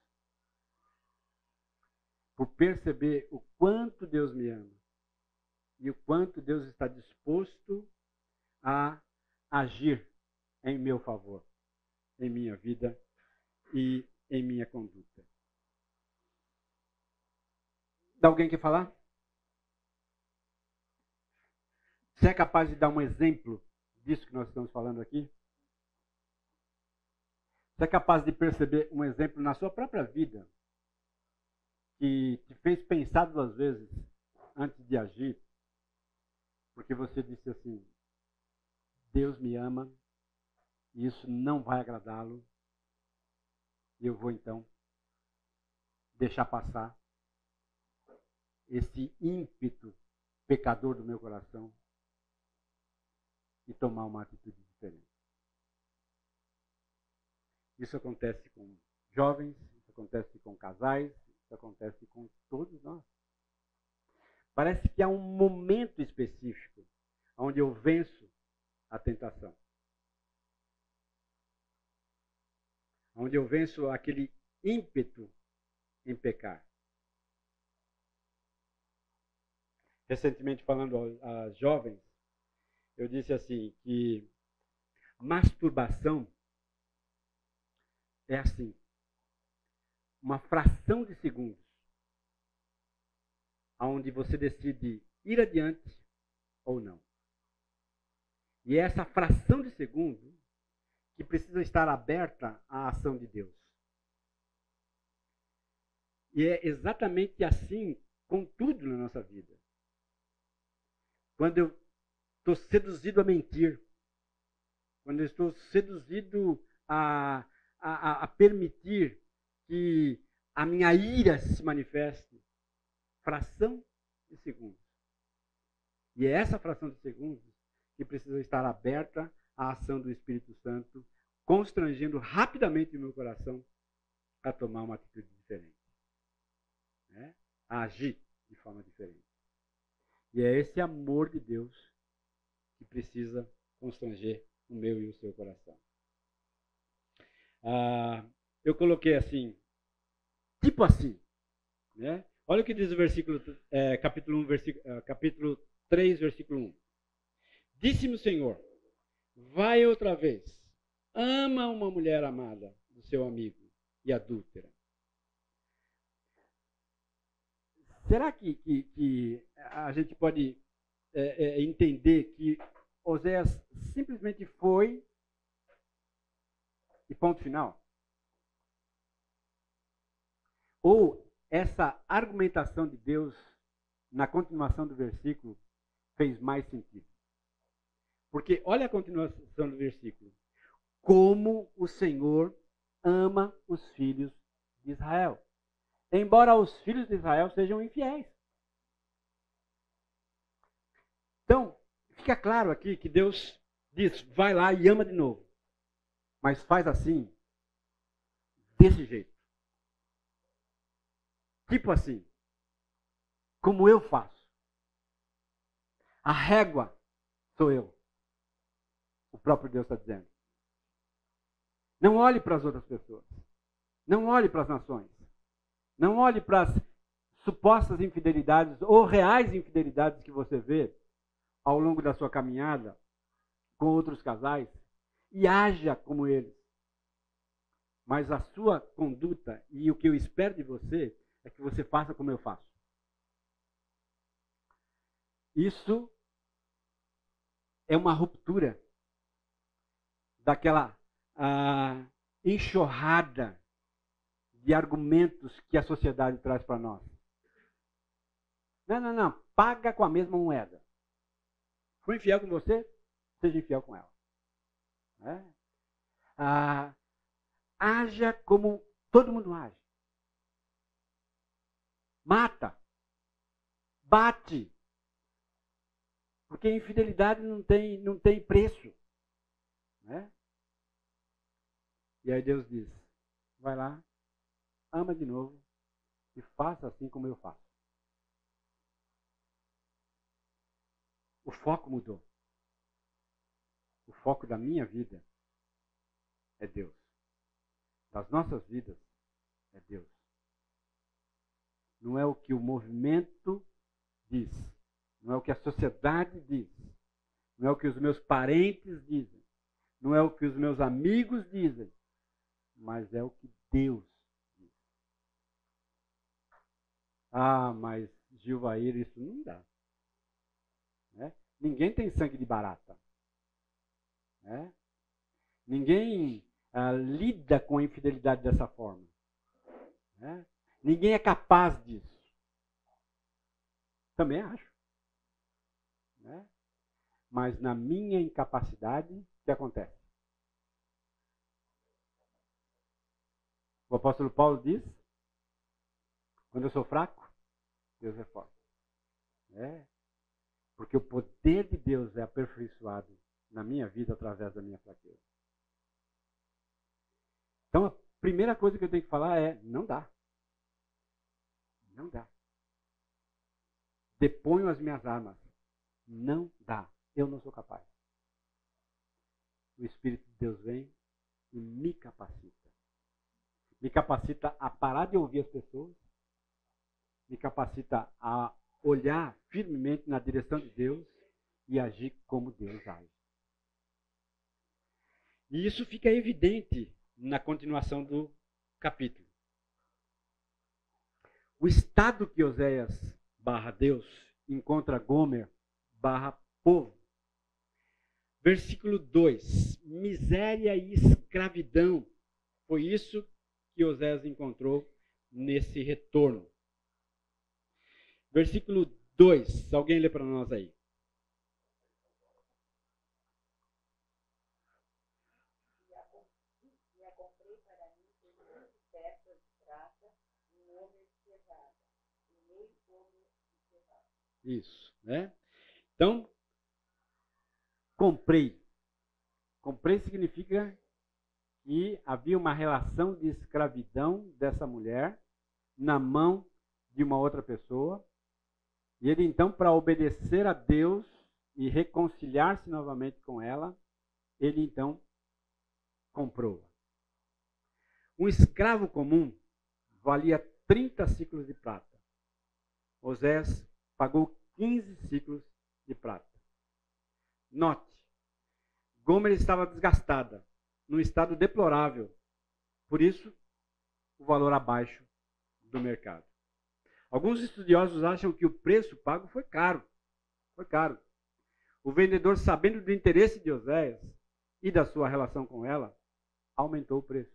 Speaker 1: Por perceber o quanto Deus me ama e o quanto Deus está disposto a agir em meu favor, em minha vida e em minha conduta. Alguém quer falar? Você é capaz de dar um exemplo disso que nós estamos falando aqui? Você é capaz de perceber um exemplo na sua própria vida que te fez pensar 2 vezes antes de agir? Porque você disse assim: Deus me ama e isso não vai agradá-lo, e eu vou então deixar passar esse ímpeto pecador do meu coração e tomar uma atitude diferente. Isso acontece com jovens, isso acontece com casais, isso acontece com todos nós. Parece que há um momento específico onde eu venço a tentação. Onde eu venço aquele ímpeto em pecar. Recentemente, falando a jovens, eu disse assim que masturbação é assim, uma fração de segundos, onde você decide ir adiante ou não. E é essa fração de segundo que precisa estar aberta à ação de Deus. E é exatamente assim com tudo na nossa vida. Quando eu estou seduzido a mentir, quando eu estou seduzido a permitir que a minha ira se manifeste, fração de segundos. E é essa fração de segundos que precisa estar aberta à ação do Espírito Santo, constrangendo rapidamente o meu coração a tomar uma atitude diferente, né? A agir de forma diferente. E é esse amor de Deus que precisa constranger o meu e o seu coração. Eu coloquei assim, tipo assim, né? Olha o que diz o versículo, capítulo 3, versículo 1. Disse-me o Senhor: vai outra vez, ama uma mulher amada do seu amigo e adúltera. Será que a gente pode entender que Oséias simplesmente foi e ponto final? Ou essa argumentação de Deus na continuação do versículo fez mais sentido? Porque olha a continuação do versículo. Como o Senhor ama os filhos de Israel. embora os filhos de Israel sejam infiéis. Então, fica claro aqui que Deus diz, vai lá e ama de novo. Mas faz assim, desse jeito. Tipo assim, como eu faço. A régua sou eu. O próprio Deus está dizendo. Não olhe para as outras pessoas. Não olhe para as nações. Não olhe para as supostas infidelidades ou reais infidelidades que você vê ao longo da sua caminhada com outros casais e haja como eles. Mas a sua conduta e o que eu espero de você é que você faça como eu faço. Isso é uma ruptura daquela enxurrada de argumentos que a sociedade traz para nós. Não. Paga com a mesma moeda. Foi infiel com você? Seja infiel com ela. Haja como todo mundo age. Mata. Bate. Porque a infidelidade não tem preço. Né? E aí Deus diz, vai lá, ama de novo e faça assim como eu faço. O foco mudou. O foco da minha vida é Deus. Das nossas vidas é Deus. Não é o que o movimento diz. Não é o que a sociedade diz. Não é o que os meus parentes dizem. Não é o que os meus amigos dizem. Mas é o que Deus diz. Mas Gilvair, isso não dá. Né? Ninguém tem sangue de barata. Né? Ninguém lida com a infidelidade dessa forma. Né? Ninguém é capaz disso. Também acho. Né? Mas na minha incapacidade, o que acontece? O apóstolo Paulo diz, quando eu sou fraco, Deus é forte. Porque o poder de Deus é aperfeiçoado na minha vida através da minha fraqueza. Então, a primeira coisa que eu tenho que falar é, não dá. Não dá. Deponho as minhas armas. Não dá. Eu não sou capaz. O Espírito de Deus vem e me capacita. Me capacita a parar de ouvir as pessoas. Me capacita a olhar firmemente na direção de Deus e agir como Deus age. E isso fica evidente na continuação do capítulo. O estado que Oséias /Deus encontra Gomer /povo. Versículo 2. Miséria e escravidão. Foi isso que Oséias encontrou nesse retorno. Versículo 2. Alguém lê para nós aí.
Speaker 3: E a comprei para mim por 20 peças de prata, em ouro pesada, e meio ouro pesado.
Speaker 1: Isso, né? Então, comprei. Comprei significa que havia uma relação de escravidão dessa mulher na mão de uma outra pessoa. E ele, então, para obedecer a Deus e reconciliar-se novamente com ela, ele, então, comprou-a. Um escravo comum valia 30 ciclos de prata. Oséias pagou 15 ciclos de prata. Note, Gomer estava desgastada, num estado deplorável. Por isso, o valor abaixo do mercado. Alguns estudiosos acham que o preço pago foi caro. Foi caro. O vendedor, sabendo do interesse de Oséias e da sua relação com ela, aumentou o preço.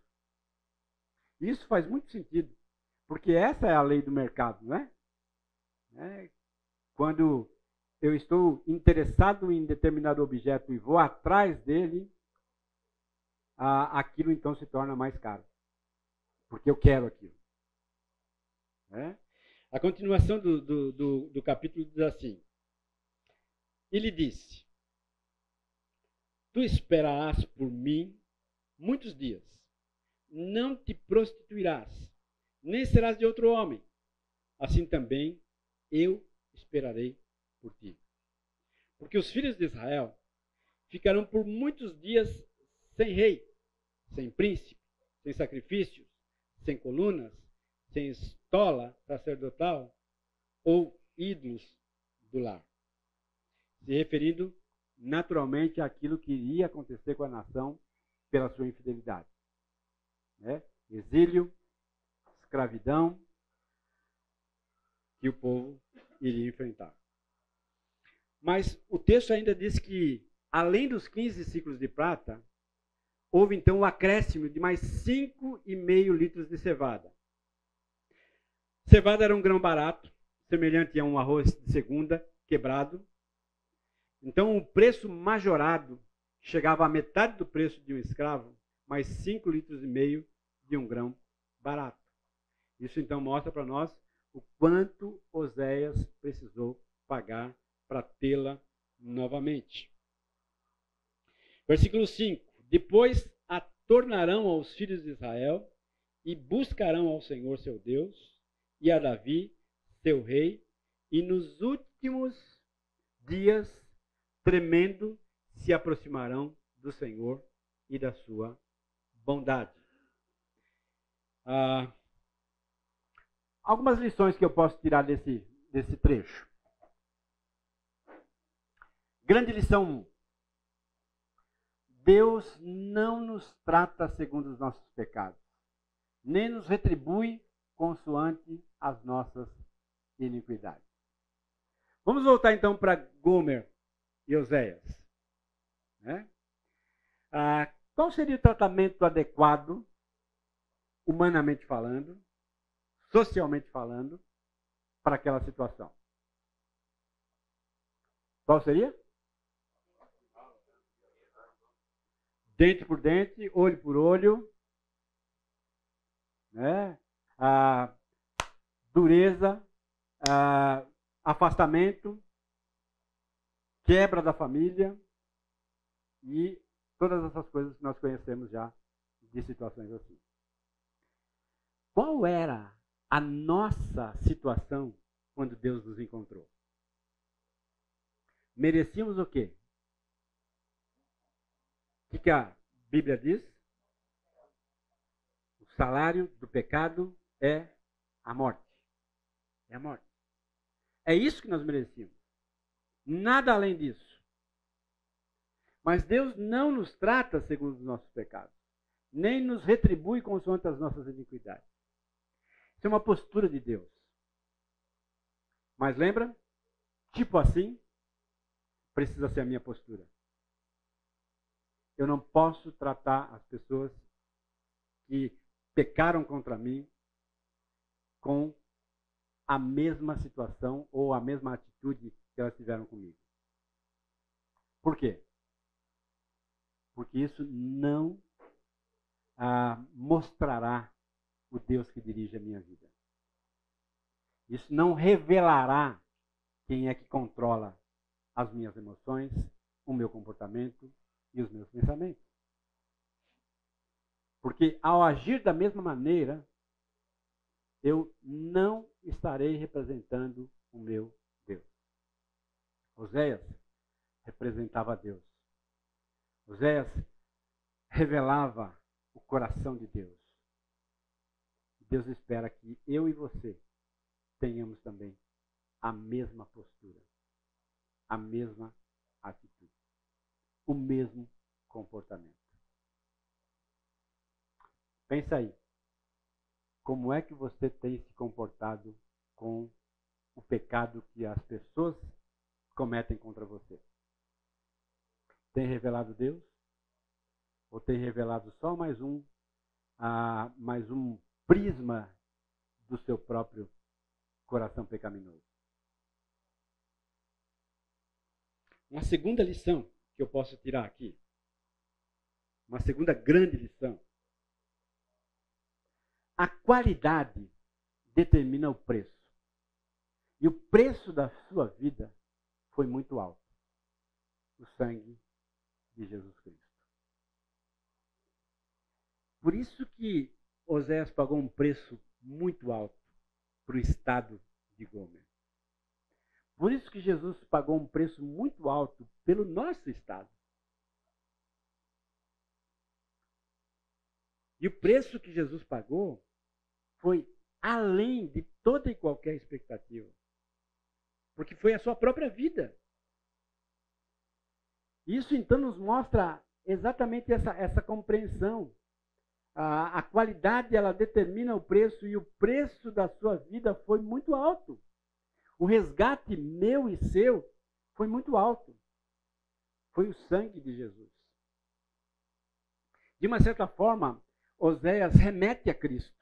Speaker 1: Isso faz muito sentido, porque essa é a lei do mercado, não é? Quando eu estou interessado em determinado objeto e vou atrás dele, aquilo então se torna mais caro, porque eu quero aquilo. Né? A continuação do capítulo diz assim: e lhe disse: tu esperarás por mim muitos dias, não te prostituirás, nem serás de outro homem. Assim também eu esperarei por ti. Porque os filhos de Israel ficarão por muitos dias sem rei, sem príncipe, sem sacrifícios, sem colunas, sem estola sacerdotal ou ídolos do lar. Se referindo naturalmente àquilo que iria acontecer com a nação pela sua infidelidade. Né? Exílio, escravidão, que o povo iria enfrentar. Mas o texto ainda diz que, além dos 15 ciclos de prata, houve então o acréscimo de mais 5,5 litros de cevada. Cevada era um grão barato, semelhante a um arroz de segunda, quebrado. Então o preço majorado chegava à metade do preço de um escravo, mais 5,5 litros de um grão barato. Isso então mostra para nós o quanto Oséias precisou pagar para tê-la novamente. Versículo 5. Depois a tornarão aos filhos de Israel e buscarão ao Senhor seu Deus e a Davi, seu rei, e nos últimos dias, tremendo, se aproximarão do Senhor e da sua bondade. Algumas lições que eu posso tirar desse trecho. Grande lição 1. Deus não nos trata segundo os nossos pecados, nem nos retribui consoante as nossas iniquidades. Vamos voltar então para Gomer e Oséias. Né? Qual seria o tratamento adequado, humanamente falando, socialmente falando, para aquela situação? Qual seria? Dente por dente, olho por olho, né? Dureza, afastamento, quebra da família e todas essas coisas que nós conhecemos já de situações assim. Qual era a nossa situação quando Deus nos encontrou? Merecíamos o quê? O que a Bíblia diz? O salário do pecado é a morte. É a morte. É isso que nós merecíamos. Nada além disso. Mas Deus não nos trata segundo os nossos pecados, nem nos retribui consoante as nossas iniquidades. Isso é uma postura de Deus. Mas lembra? Tipo assim, precisa ser a minha postura. Eu não posso tratar as pessoas que pecaram contra mim com a mesma situação ou a mesma atitude que elas tiveram comigo. Por quê? Porque isso não mostrará o Deus que dirige a minha vida. Isso não revelará quem é que controla as minhas emoções, o meu comportamento e os meus pensamentos. Porque ao agir da mesma maneira, eu não estarei representando o meu Deus. Oséias representava Deus. Oséias revelava o coração de Deus. Deus espera que eu e você tenhamos também a mesma postura, a mesma atitude, o mesmo comportamento. Pensa aí. Como é que você tem se comportado com o pecado que as pessoas cometem contra você? Tem revelado Deus? Ou tem revelado só mais um prisma do seu próprio coração pecaminoso? Uma segunda lição que eu posso tirar aqui, uma segunda grande lição: a qualidade determina o preço. E o preço da sua vida foi muito alto. O sangue de Jesus Cristo. Por isso que Oséias pagou um preço muito alto para o estado de Gomer. Por isso que Jesus pagou um preço muito alto pelo nosso estado. E o preço que Jesus pagou foi além de toda e qualquer expectativa. Porque foi a sua própria vida. Isso então nos mostra exatamente essa compreensão. A qualidade, ela determina o preço, e o preço da sua vida foi muito alto. O resgate meu e seu foi muito alto. Foi o sangue de Jesus. De uma certa forma, Oséias remete a Cristo.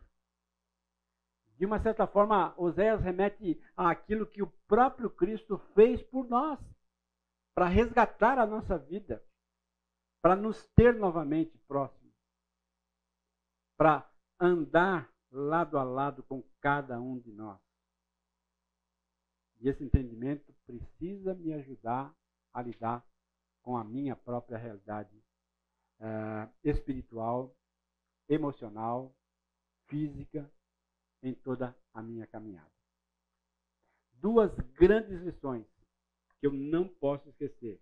Speaker 1: De uma certa forma, Oséias remete àquilo que o próprio Cristo fez por nós, para resgatar a nossa vida, para nos ter novamente próximos, para andar lado a lado com cada um de nós. E esse entendimento precisa me ajudar a lidar com a minha própria realidade espiritual, emocional, física, em toda a minha caminhada. Duas grandes lições que eu não posso esquecer.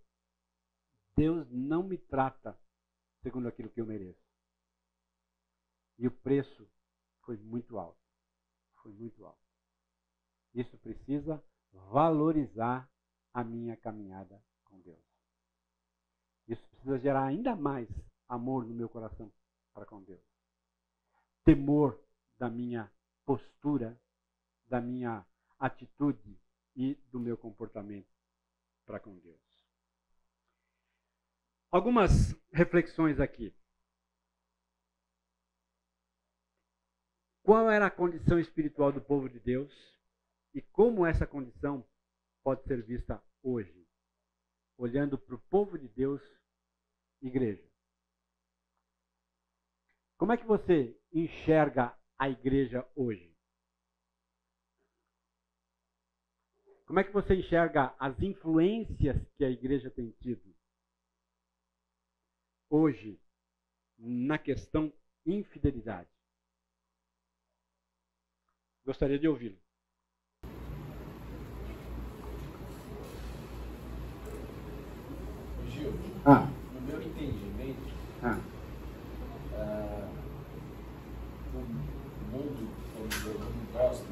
Speaker 1: Deus não me trata segundo aquilo que eu mereço. E o preço foi muito alto. Foi muito alto. Isso precisa valorizar a minha caminhada com Deus. Isso precisa gerar ainda mais amor no meu coração para com Deus. Temor da minha postura, da minha atitude e do meu comportamento para com Deus. Algumas reflexões aqui. Qual era a condição espiritual do povo de Deus e como essa condição pode ser vista hoje, olhando para o povo de Deus, igreja? Como é que você enxerga a igreja hoje? Como é que você enxerga as influências que a igreja tem tido hoje na questão infidelidade? Gostaria de ouvi-lo.
Speaker 5: Gil, no meu entendimento, o mundo, o mundo gosta,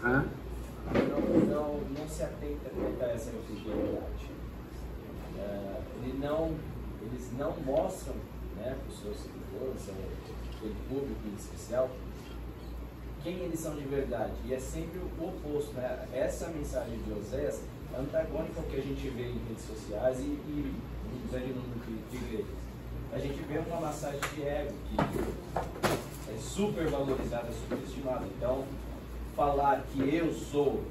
Speaker 5: né? Não se atenta a essa infidelidade. Eles não mostram, né, para os seus seguidores, aquele público em especial, quem eles são de verdade. E é sempre o oposto, né? Essa mensagem de Oséias é antagônica ao que a gente vê em redes sociais e no grande número de igrejas. A gente vê uma massagem de ego que é super valorizada, super estimada. Então, falar que eu sou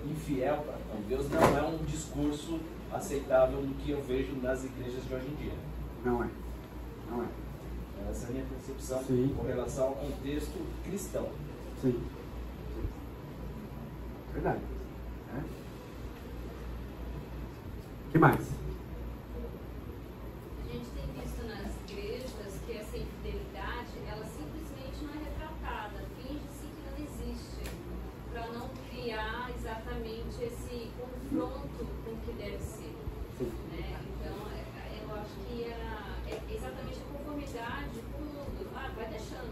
Speaker 5: infiel com Deus não é um discurso aceitável no que eu vejo nas igrejas de hoje em dia.
Speaker 1: Não é. Não é.
Speaker 5: Essa é a minha percepção.
Speaker 1: Sim.
Speaker 5: Com relação ao contexto cristão.
Speaker 1: Sim. Verdade. O que mais?
Speaker 6: A gente tem visto nas igrejas que essa infidelidade, ela simplesmente não é retratada, finge-se que não existe, para não criar exatamente esse confronto com o que deve ser. Né? Então, eu acho que é exatamente a conformidade com o mundo. Vai deixando.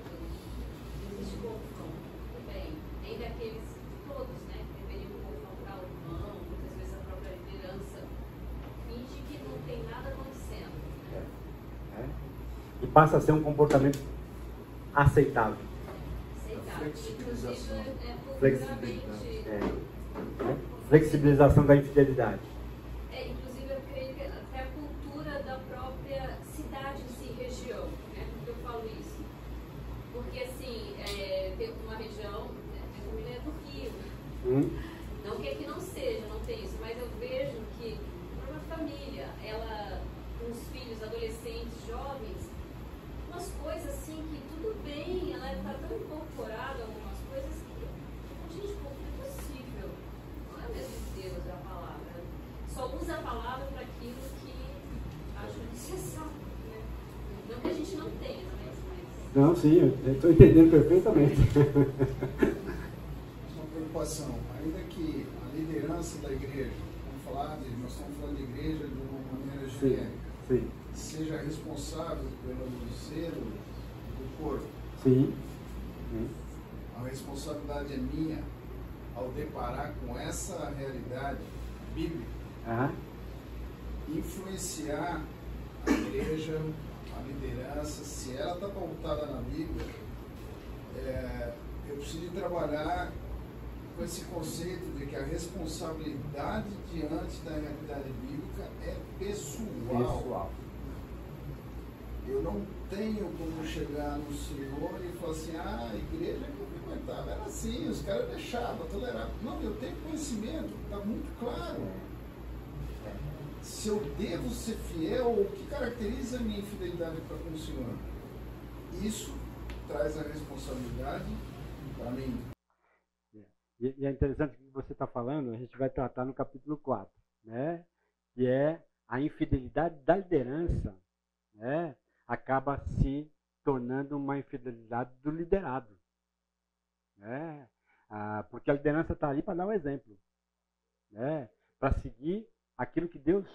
Speaker 6: Não existe confronto. Tudo bem. Nem daqueles, todos, né, que deveriam confrontar o irmão, muitas vezes a própria liderança, finge que não tem nada acontecendo.
Speaker 1: E passa a ser um comportamento aceitável.
Speaker 6: Flexibilização.
Speaker 1: Flexibilização da infidelidade.
Speaker 6: Inclusive, eu creio que até a cultura da própria cidade em si, região, né? Por que eu falo isso? Porque, assim, tem uma região, a família é do Rio. Não que aqui não seja, não tem isso, mas eu vejo que uma família, ela, com os filhos, adolescentes, jovens, umas coisas assim que tudo bem, ela está tão incorporada a algumas coisas
Speaker 1: Não, sim, eu estou entendendo perfeitamente.
Speaker 4: Uma preocupação, ainda que a liderança da igreja, nós estamos falando de igreja de uma maneira genérica,
Speaker 1: Sim.
Speaker 4: seja responsável pelo zelo do corpo.
Speaker 1: Sim.
Speaker 4: A responsabilidade é minha ao deparar com essa realidade bíblica, influenciar a igreja, a liderança, se ela está pautada na Bíblia, eu preciso trabalhar com esse conceito de que a responsabilidade diante da realidade bíblica é pessoal. Eu não tenho como chegar no Senhor e falar assim, a igreja que eu frequentava era assim, os caras deixavam, toleravam. Não, eu tenho conhecimento, está muito claro. Se eu devo ser fiel, o que caracteriza a minha infidelidade para com o Senhor? Isso traz a responsabilidade para mim.
Speaker 1: E é interessante o que você está falando, a gente vai tratar no capítulo 4, né? Que é a infidelidade da liderança, né? Acaba se tornando uma infidelidade do liderado, né? Porque a liderança está ali para dar um exemplo, né? Para seguir aquilo que Deus,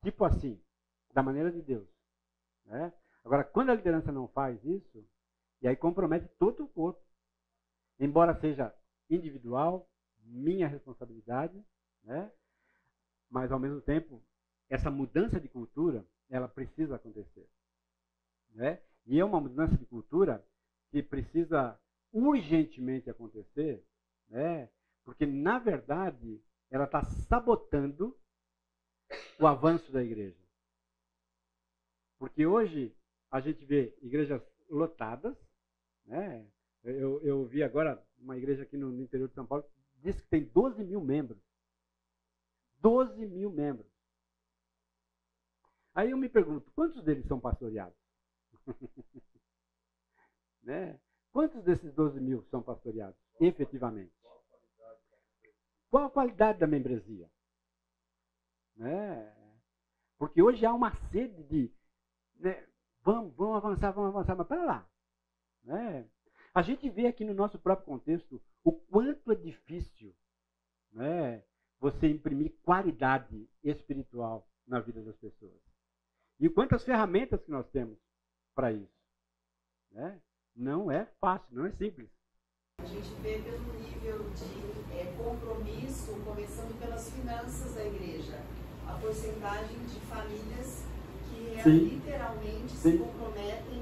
Speaker 1: tipo assim, da maneira de Deus, né? Agora, quando a liderança não faz isso, e aí compromete todo o corpo, embora seja individual, minha responsabilidade, né? Mas ao mesmo tempo, essa mudança de cultura, ela precisa acontecer, né? E é uma mudança de cultura que precisa urgentemente acontecer, né? Porque na verdade ela está sabotando o avanço da igreja. Porque hoje a gente vê igrejas lotadas, né? Eu vi agora uma igreja aqui no interior de São Paulo, diz que tem 12 mil membros. 12 mil membros. Aí eu me pergunto, quantos deles são pastoreados? Né? Quantos desses 12 mil são pastoreados, efetivamente? Qual a qualidade da membresia? Né? Porque hoje há uma sede de, né, vamos avançar, mas para lá. Né? A gente vê aqui no nosso próprio contexto o quanto é difícil, né, você imprimir qualidade espiritual na vida das pessoas. E quantas ferramentas que nós temos para isso. Né? Não é fácil, não é simples.
Speaker 7: A gente vê pelo nível de compromisso, começando pelas finanças da igreja, a porcentagem de famílias que literalmente se comprometem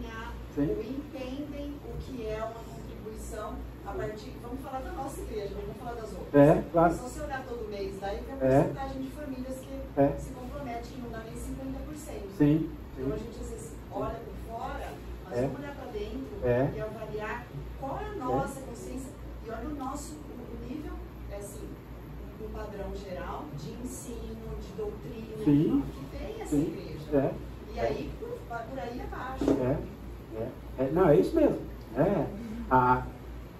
Speaker 7: ou entendem o que é uma contribuição a partir, vamos falar da nossa igreja, não vamos falar das outras.
Speaker 1: Claro.
Speaker 7: Só se olhar todo mês, daí tem a porcentagem de famílias que se comprometem, que não dá nem 50%.
Speaker 1: Sim.
Speaker 7: Então a gente às vezes olha por fora, mas vamos olhar para dentro e avaliar qual é a nossa consciência e olha o nosso nível, assim, no padrão geral de ensino, de doutrina, que tem essa igreja. E aí, por aí abaixo.
Speaker 1: Não, é isso mesmo.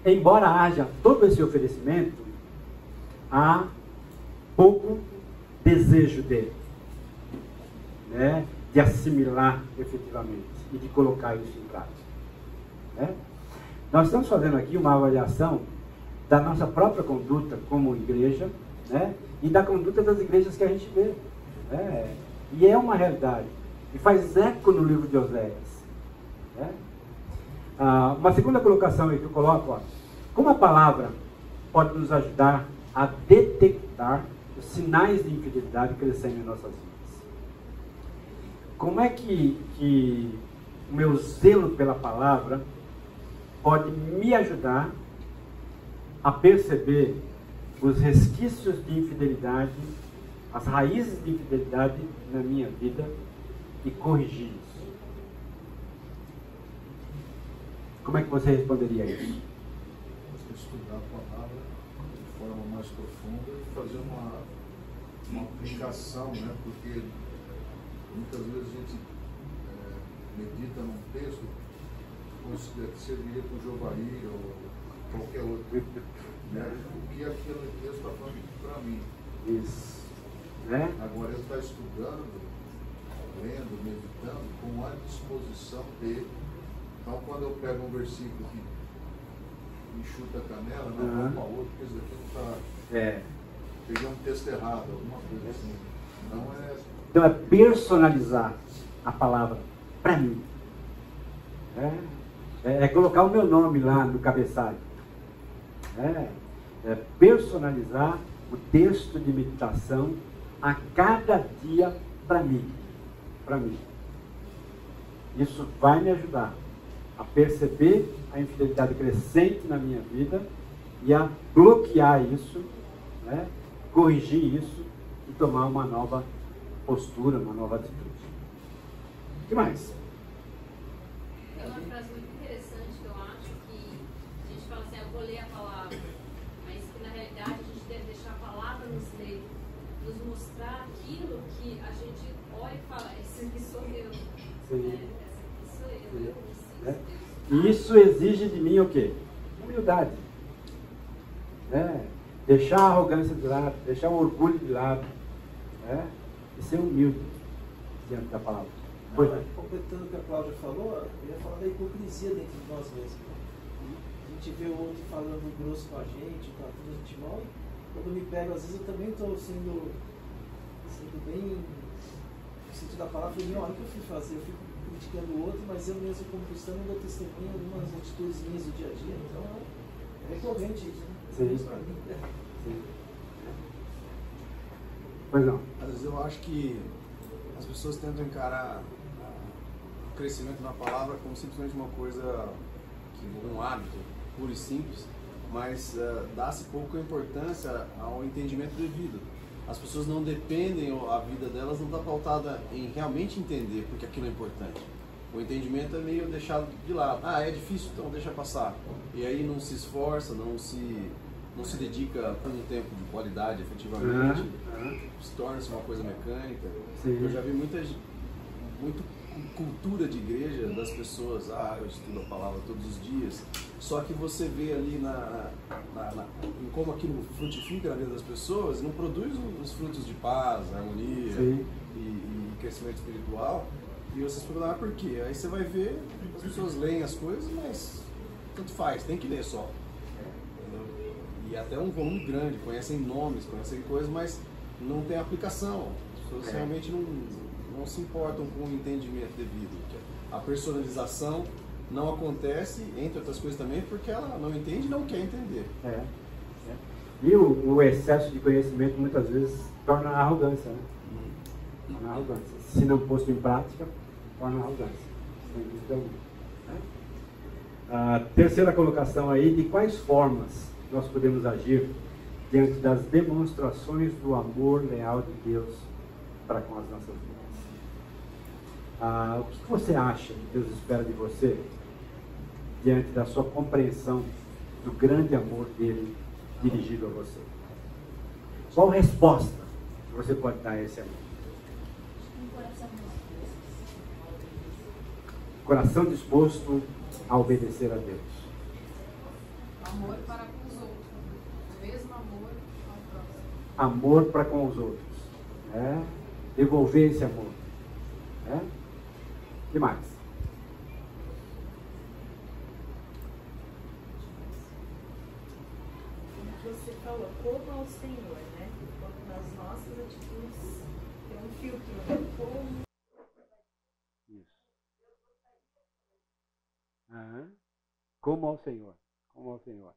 Speaker 1: Embora haja todo esse oferecimento, há pouco desejo dele, né, de assimilar efetivamente e de colocar isso em prática. Né? Nós estamos fazendo aqui uma avaliação da nossa própria conduta como igreja, né, e da conduta das igrejas que a gente vê. Né? E é uma realidade. E faz eco no livro de Oséias. Né? Uma segunda colocação aí que eu coloco, ó, como a palavra pode nos ajudar a detectar os sinais de infidelidade crescendo em nossas vidas? Como é que o meu zelo pela palavra pode me ajudar a perceber os resquícios de infidelidade, as raízes de infidelidade na minha vida e corrigir isso? Como é que você responderia a isso?
Speaker 4: Estudar a palavra de forma mais profunda e fazer uma aplicação, né? Porque muitas vezes a gente medita num texto como se serviria para o Jovaí ou qualquer outro. Né? O que aquele texto está falando para mim.
Speaker 1: Isso. Né?
Speaker 4: Agora eu estou estudando, lendo, meditando com a disposição de Então, quando eu pego um versículo que me chuta a canela, não vou para outro, porque esse daqui não está... Peguei um texto errado, alguma coisa assim.
Speaker 1: Então é personalizar a palavra para mim. É colocar o meu nome lá no cabeçalho. É personalizar o texto de meditação a cada dia para mim. Para mim. Isso vai me ajudar a perceber a infidelidade crescente na minha vida e a bloquear isso, corrigir isso e tomar uma nova postura, uma nova atitude. O que mais?
Speaker 6: Tem uma frase muito interessante que eu acho que a gente fala assim, eu vou ler a palavra, mas que na realidade a gente deve deixar a palavra nos ler, nos mostrar aquilo que a gente olha e fala, esse aqui sou eu.
Speaker 1: Sim.
Speaker 6: Essa aqui sou eu preciso Deus.
Speaker 1: E isso exige de mim o quê? Humildade. Deixar a arrogância de lado, deixar o orgulho de lado. E ser humilde diante da palavra.
Speaker 8: Completando o que a Cláudia falou, eu ia falar da hipocrisia dentro de nós mesmos. A gente vê o outro falando grosso com a gente, tratando a gente mal, e quando eu me pego, às vezes eu também estou sendo bem no sentido da palavra, e olha o que eu fui fazer, eu fico criticando o outro, mas eu mesmo como cristão não dou testemunho de algumas atitudes minhas do dia a dia, então é recorrente isso, né?
Speaker 1: Sim. Sim. Pois não.
Speaker 9: Às vezes eu acho que as pessoas tentam encarar o crescimento na palavra como simplesmente uma coisa, um hábito puro e simples, mas dá-se pouca importância ao entendimento devido. As pessoas não dependem, a vida delas não está pautada em realmente entender porque aquilo é importante. O entendimento é meio deixado de lado. É difícil, então deixa passar. E aí não se esforça, não se dedica por um tempo de qualidade, efetivamente. Se torna-se uma coisa mecânica.
Speaker 1: Sim.
Speaker 9: Eu já vi muita cultura de igreja das pessoas, eu estudo a palavra todos os dias, só que você vê ali em como aquilo frutifica na vida das pessoas, não produz os frutos de paz, harmonia e crescimento espiritual, e vocês perguntam, por quê? Aí você vai ver, as pessoas leem as coisas, mas tanto faz, tem que ler só. E até um volume grande, conhecem nomes, conhecem coisas, mas não tem aplicação. As pessoas realmente não se importam com o entendimento devido. A personalização não acontece, entre outras coisas também, porque ela não entende e não quer entender.
Speaker 1: E o excesso de conhecimento muitas vezes torna a arrogância, né? Torna a arrogância. Se não posto em prática, torna a arrogância. Então, a terceira colocação aí, de quais formas nós podemos agir diante das demonstrações do amor leal de Deus para com as nossas vidas. O que você acha que Deus espera de você diante da sua compreensão do grande amor dele dirigido a você? Qual resposta você pode dar a esse amor? Coração disposto a obedecer a Deus.
Speaker 10: Amor para com os outros. O mesmo amor ao próximo.
Speaker 1: Amor para com os outros. Devolver esse amor. O que mais?
Speaker 7: Como você falou, como ao Senhor, né? Nas nossas atitudes tem um filtro, né?
Speaker 1: Como ao Senhor. Como ao Senhor.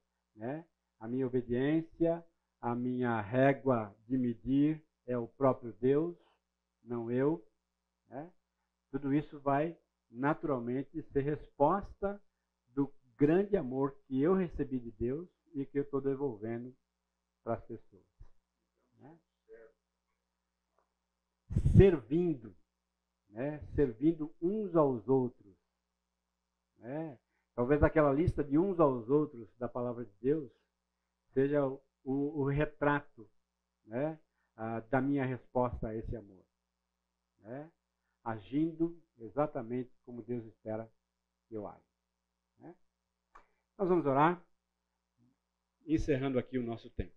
Speaker 1: A minha obediência, a minha régua de medir é o próprio Deus, não eu. Tudo isso vai naturalmente ser resposta do grande amor que eu recebi de Deus e que eu estou devolvendo para as pessoas. Servindo, servindo uns aos outros. Talvez aquela lista de uns aos outros da palavra de Deus seja o retrato da minha resposta a esse amor. Agindo exatamente como Deus espera que eu aja. Nós vamos orar, encerrando aqui o nosso tempo.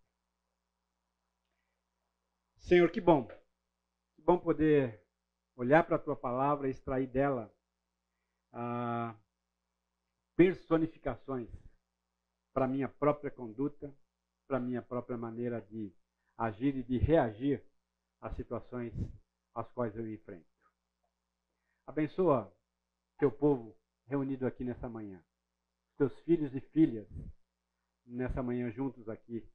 Speaker 1: Senhor, que bom poder olhar para a Tua palavra e extrair dela personificações para minha própria conduta, para minha própria maneira de agir e de reagir às situações às quais eu enfrento. Abençoa teu povo reunido aqui nessa manhã, teus filhos e filhas nessa manhã juntos aqui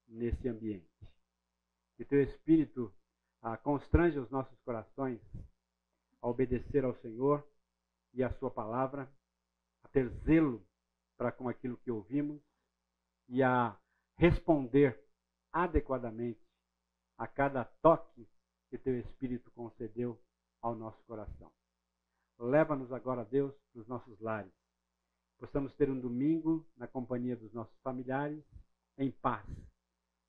Speaker 1: nesse ambiente. Que teu Espírito constrange os nossos corações a obedecer ao Senhor e à sua palavra, a ter zelo para com aquilo que ouvimos e a responder adequadamente a cada toque que teu Espírito concedeu ao nosso coração. Leva-nos agora, Deus, para os nossos lares. Possamos ter um domingo na companhia dos nossos familiares, em paz,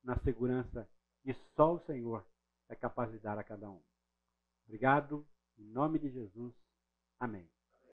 Speaker 1: na segurança que só o Senhor é capaz de dar a cada um. Obrigado, em nome de Jesus. Amém.